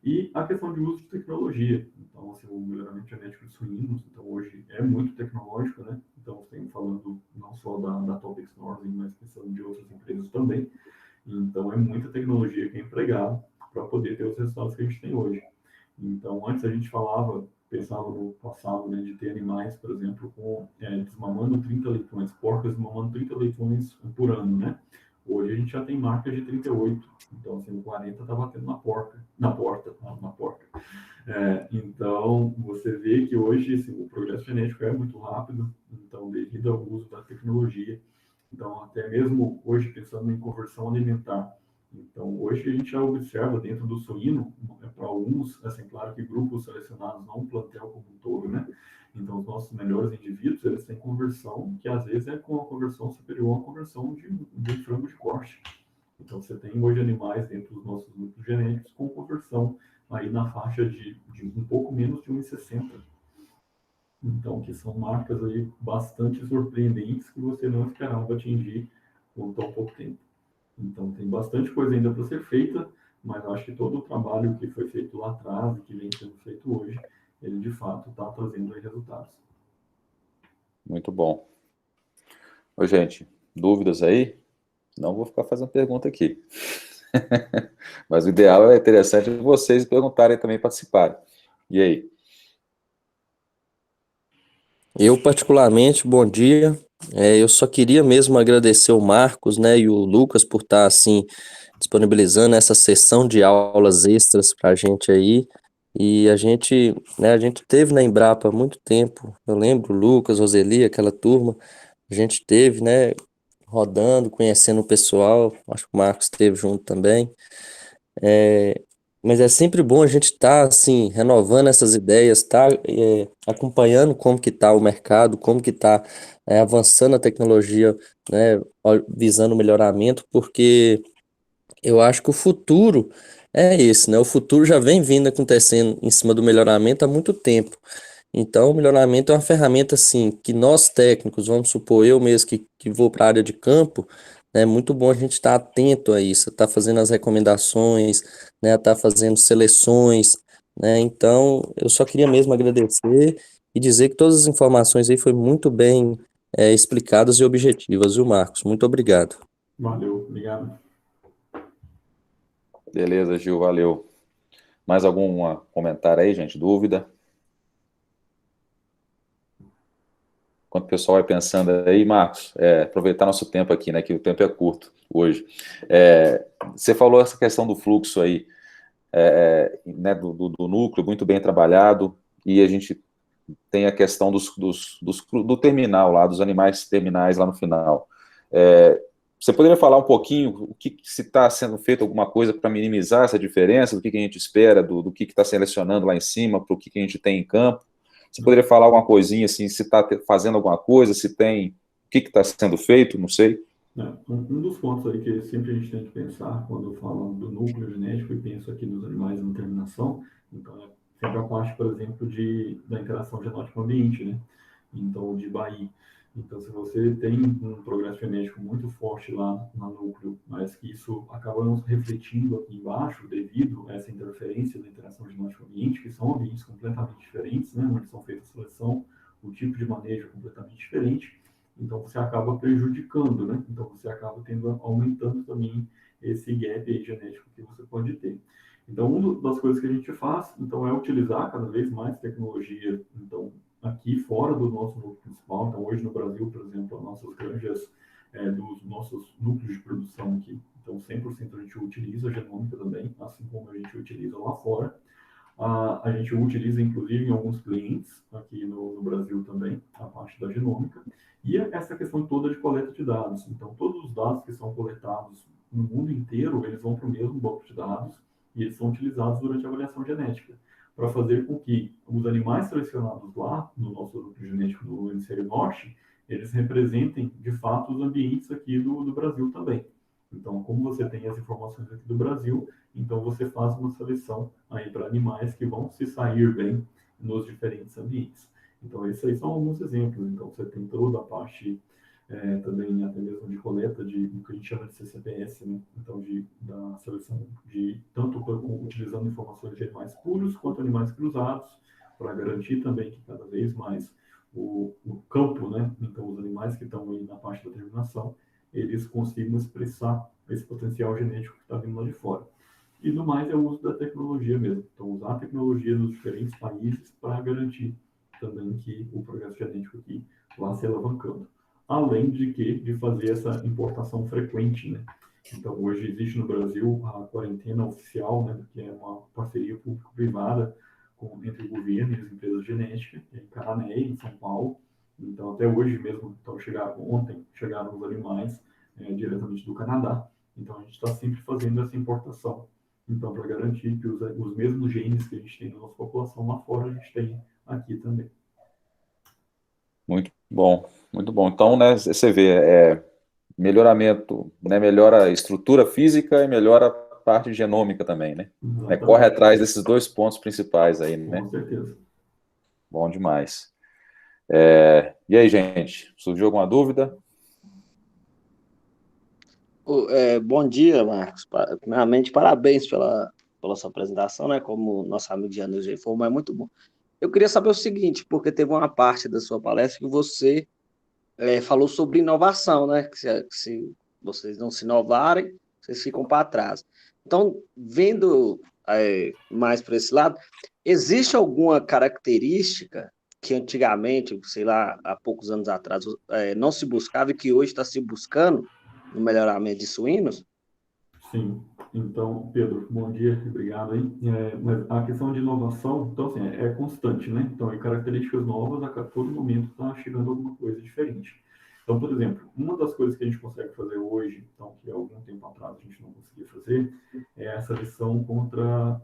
E a questão de uso de tecnologia. Então, assim, o melhoramento genético de suínos, então, hoje é muito tecnológico, né? Então, tem falando não só da Topics Northern, mas pensando de outras empresas também. Então, é muita tecnologia que é empregada para poder ter os resultados que a gente tem hoje. Então, antes a gente pensava no passado, né, de ter animais, por exemplo, desmamando 30 leitões, porcas desmamando 30 leitões por ano, né? Hoje a gente já tem marcas de 38, então, assim, o 40 está batendo na porta. Então, você vê que hoje, assim, o progresso genético é muito rápido, então, devido ao uso da tecnologia. Então, até mesmo hoje, pensando em conversão alimentar, Então, hoje a gente já observa dentro do suíno, para alguns, assim, claro que grupos selecionados, não um plantel como um todo, né? Então, os nossos melhores indivíduos, eles têm conversão que às vezes é com a conversão superior à conversão de um frango de corte. Então, você tem hoje animais dentro dos nossos grupos genéticos com conversão aí na faixa de um pouco menos de 1,60. Então, que são marcas aí bastante surpreendentes que você não esperava atingir com tão pouco tempo. Então, tem bastante coisa ainda para ser feita, mas eu acho que todo o trabalho que foi feito lá atrás e que vem sendo feito hoje, ele de fato está trazendo aí resultados. Muito bom. Ô, gente, dúvidas aí? Não vou ficar fazendo pergunta aqui. Mas o ideal é interessante vocês perguntarem também, participarem. E aí? Eu, particularmente, bom dia. Eu só queria mesmo agradecer o Marcos, né, e o Lucas por estar, assim, disponibilizando essa sessão de aulas extras para a gente aí. E a gente teve na Embrapa há muito tempo. Eu lembro, Lucas, Roseli, aquela turma. A gente teve, né, rodando, conhecendo o pessoal. Acho que o Marcos esteve junto também. É, mas é sempre bom a gente estar assim renovando essas ideias, estar acompanhando como que está o mercado, como que está avançando a tecnologia, né, visando o melhoramento, porque eu acho que o futuro é esse, né? O futuro já vem vindo acontecendo em cima do melhoramento há muito tempo. Então, o melhoramento é uma ferramenta assim que nós técnicos, vamos supor, eu mesmo que vou para a área de campo, né, é muito bom a gente estar atento a isso, estar fazendo as recomendações, né, estar fazendo seleções, né? Então, eu só queria mesmo agradecer e dizer que todas as informações aí foi muito bem explicadas e objetivas, viu, Marcos? Muito obrigado. Valeu, obrigado. Beleza, Gil, valeu. Mais algum comentário aí, gente? Dúvida? Enquanto o pessoal vai pensando aí, Marcos, aproveitar nosso tempo aqui, né? Que o tempo é curto hoje. Você falou essa questão do fluxo aí, né, do núcleo, muito bem trabalhado, e a gente tem a questão do terminal lá, dos animais terminais lá no final. Você poderia falar um pouquinho o que se está sendo feito alguma coisa para minimizar essa diferença, do que a gente espera, do que está selecionando lá em cima, para o que a gente tem em campo? Você poderia falar alguma coisinha assim, se está fazendo alguma coisa, se tem, o que está sendo feito, não sei. Um dos pontos aí que sempre a gente tem que pensar quando fala do núcleo genético e penso aqui nos animais em terminação, então é sempre a parte, por exemplo, da interação genótico-ambiente, né? Então, de Baí. Então, se você tem um progresso genético muito forte lá no núcleo, mas que isso acaba não se refletindo aqui embaixo devido a essa interferência da interação genótico-ambiente, que são ambientes completamente diferentes, né? Onde são feitas seleção, o tipo de manejo é completamente diferente. Então, você acaba prejudicando, né? Então, você acaba aumentando também esse gap aí genético que você pode ter. Então, uma das coisas que a gente faz, então, é utilizar cada vez mais tecnologia, então, aqui fora do nosso núcleo principal. Então, hoje no Brasil, por exemplo, as nossas granjas, dos nossos núcleos de produção aqui, então, 100% a gente utiliza a genômica também, assim como a gente utiliza lá fora. A gente utiliza, inclusive, em alguns clientes aqui no Brasil também, a parte da genômica. E essa questão toda de coleta de dados. Então, todos os dados que são coletados no mundo inteiro, eles vão para o mesmo banco de dados e eles são utilizados durante a avaliação genética, para fazer com que os animais selecionados lá, no nosso grupo genético do hemisfério norte, eles representem, de fato, os ambientes aqui do Brasil também. Então, como você tem as informações aqui do Brasil, então você faz uma seleção aí para animais que vão se sair bem nos diferentes ambientes. Então, esses aí são alguns exemplos. Então, você tem toda a parte também, até mesmo de coleta de o que a gente chama de CCPS, né? Então, da seleção de tanto utilizando informações de animais puros quanto animais cruzados, para garantir também que cada vez mais o campo, né? Então, os animais que estão aí na parte da terminação, eles consigam expressar esse potencial genético que está vindo lá de fora. E no mais é o uso da tecnologia mesmo. Então, usar a tecnologia nos diferentes países para garantir também que o progresso genético aqui vá se alavancando. Além de fazer essa importação frequente, né? Então, hoje existe no Brasil a quarentena oficial, né, que é uma parceria público-privada entre o governo e as empresas genéticas, em Canané, em São Paulo. Então, até hoje mesmo, ontem chegaram os animais diretamente do Canadá. Então, a gente está sempre fazendo essa importação. Então, para garantir que os mesmos genes que a gente tem na nossa população lá fora, a gente tem aqui também. Muito bom, muito bom. Então, né, você vê, melhoramento, né, melhora a estrutura física e melhora a parte genômica também, né? Corre Exatamente. atrás desses dois pontos principais aí, né? Com certeza. Bom demais. E aí, gente, surgiu alguma dúvida? Bom dia, Marcos. Primeiramente, parabéns pela sua apresentação, né? Como nosso amigo Janus já informou, é muito bom. Eu queria saber o seguinte, porque teve uma parte da sua palestra que você falou sobre inovação, né? Que se vocês não se inovarem, vocês ficam para trás. Então, vendo mais para esse lado, existe alguma característica que antigamente, sei lá, há poucos anos atrás, não se buscava e que hoje está se buscando no melhoramento de suínos? Sim. Então, Pedro, bom dia, obrigado aí. Mas a questão de inovação, então, assim, é constante, né? Então, em características novas, a todo momento está chegando alguma coisa diferente. Então, por exemplo, uma das coisas que a gente consegue fazer hoje, então, que há algum tempo atrás a gente não conseguia fazer, é essa lição contra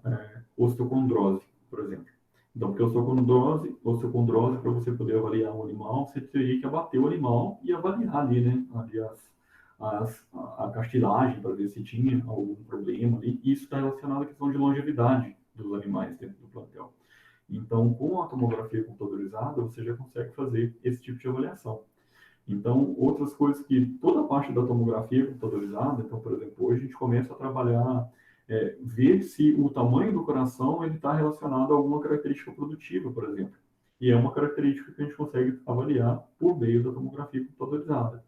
osteocondrose, por exemplo. Então, porque osteocondrose, para você poder avaliar um animal, você teria que abater o animal e avaliar ali, né? Ali a cartilagem para ver se tinha algum problema ali. E isso está relacionado à questão de longevidade dos animais dentro do plantel. Então, com a tomografia computadorizada, você já consegue fazer esse tipo de avaliação. Então, outras coisas que toda a parte da tomografia computadorizada, então, por exemplo, hoje a gente começa a trabalhar, ver se o tamanho do coração ele está relacionado a alguma característica produtiva, por exemplo. E é uma característica que a gente consegue avaliar por meio da tomografia computadorizada.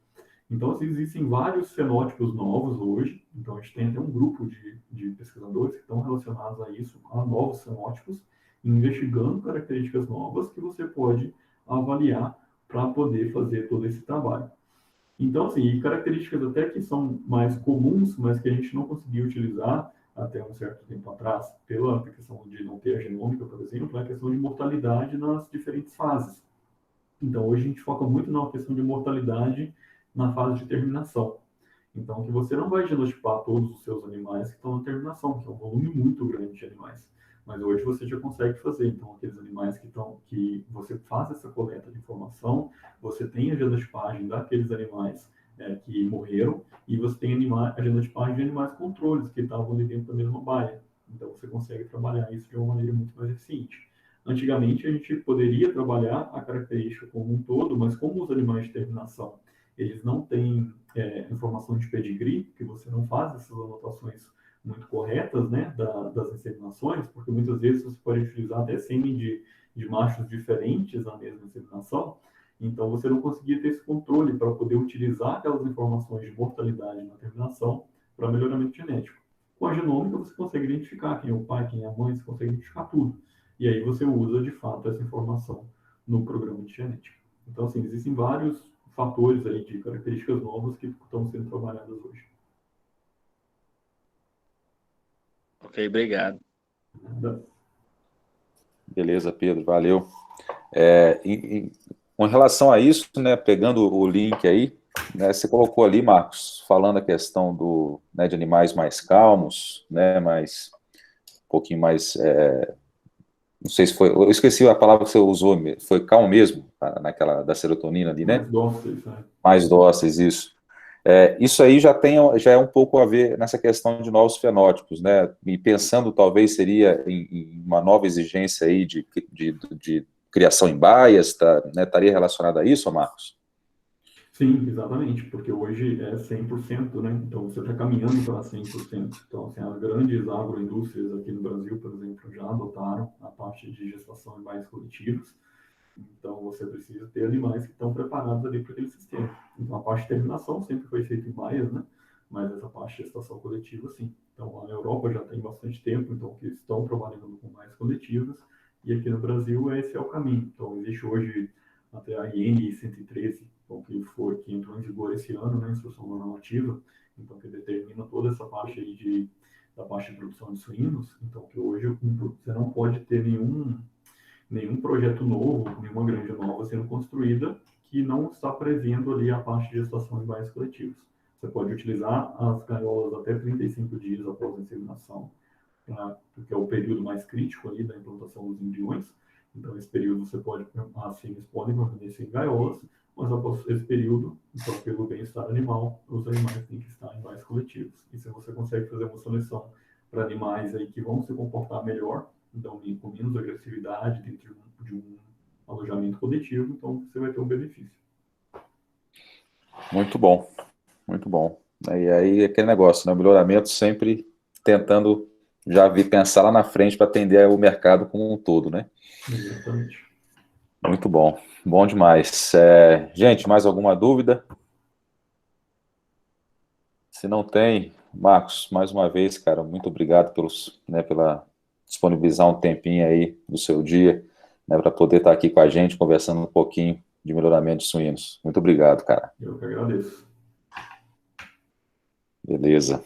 Então, assim, existem vários fenótipos novos hoje. Então, a gente tem até um grupo de pesquisadores que estão relacionados a isso, a novos fenótipos, investigando características novas que você pode avaliar para poder fazer todo esse trabalho. Então, assim, características até que são mais comuns, mas que a gente não conseguia utilizar até um certo tempo atrás, pela questão de não ter a genômica, por exemplo, é a questão de mortalidade nas diferentes fases. Então, hoje a gente foca muito na questão de mortalidade na fase de terminação. Então, que você não vai genotipar todos os seus animais que estão na terminação, que é um volume muito grande de animais. Mas hoje você já consegue fazer. Então, aqueles animais que você faz essa coleta de informação, você tem a genotipagem daqueles animais que morreram e você tem a genotipagem de animais controles que estavam ali dentro da mesma baia. Então, você consegue trabalhar isso de uma maneira muito mais eficiente. Antigamente, a gente poderia trabalhar a característica como um todo, mas como os animais de terminação, eles não têm informação de pedigree, que você não faz essas anotações muito corretas, né, das inseminações, porque muitas vezes você pode utilizar até sêmen de machos diferentes na mesma inseminação, então você não conseguia ter esse controle para poder utilizar aquelas informações de mortalidade na terminação para melhoramento genético. Com a genômica, você consegue identificar quem é o pai, quem é a mãe, você consegue identificar tudo. E aí você usa, de fato, essa informação no programa de genética. Então, assim, existem vários fatores aí de características novas que estão sendo trabalhadas hoje. Ok, obrigado. Beleza, Pedro, valeu. Com relação a isso, né, pegando o link aí, né, você colocou ali, Marcos, falando a questão né, de animais mais calmos, né, um pouquinho mais, não sei se foi, eu esqueci a palavra que você usou, foi calmo mesmo, naquela da serotonina ali, né? Mais dóceis, né? Mais dóceis, isso. Isso aí já é um pouco a ver nessa questão de novos fenótipos, né? E pensando talvez seria em uma nova exigência aí de criação em baias, né? Estaria relacionado a isso, Marcos? Sim, exatamente, porque hoje é 100%, né? Então você está caminhando para 100%. Então, assim, as grandes agroindústrias aqui no Brasil, por exemplo, já adotaram a parte de gestação em baias coletivas. Então, você precisa ter animais que estão preparados ali para aquele sistema. Então, a parte de terminação sempre foi feita em baias, né? Mas essa parte de gestação coletiva, sim. Então, lá na Europa já tem bastante tempo, então, que estão trabalhando com baias coletivas. E aqui no Brasil, esse é o caminho. Então, existe hoje até a IN 113, que entrou em vigor esse ano, né? Instrução normativa. Então, que determina toda essa parte aí da parte de produção de suínos. Então, que hoje você não pode ter nenhum projeto novo, nenhuma granja nova sendo construída que não está prevendo ali a parte de gestação em baias coletivas. Você pode utilizar as gaiolas até 35 dias após a inseminação, porque é o período mais crítico ali da implantação dos embriões. Então, esse período as fêmeas podem permanecer em gaiolas, mas após esse período, então, pelo bem-estar animal, os animais têm que estar em bairros coletivos. E se você consegue fazer uma seleção para animais aí que vão se comportar melhor, então, com menos agressividade dentro de um alojamento coletivo, então você vai ter um benefício. Muito bom, muito bom. E aí, aquele negócio, né? O melhoramento sempre tentando pensar lá na frente para atender o mercado como um todo, né? Exatamente. Muito bom, bom demais. Gente, mais alguma dúvida? Se não tem, Marcos, mais uma vez, cara, muito obrigado pela disponibilizar um tempinho aí do seu dia, né, para poder estar aqui com a gente, conversando um pouquinho de melhoramento de suínos. Muito obrigado, cara. Eu que agradeço. Beleza.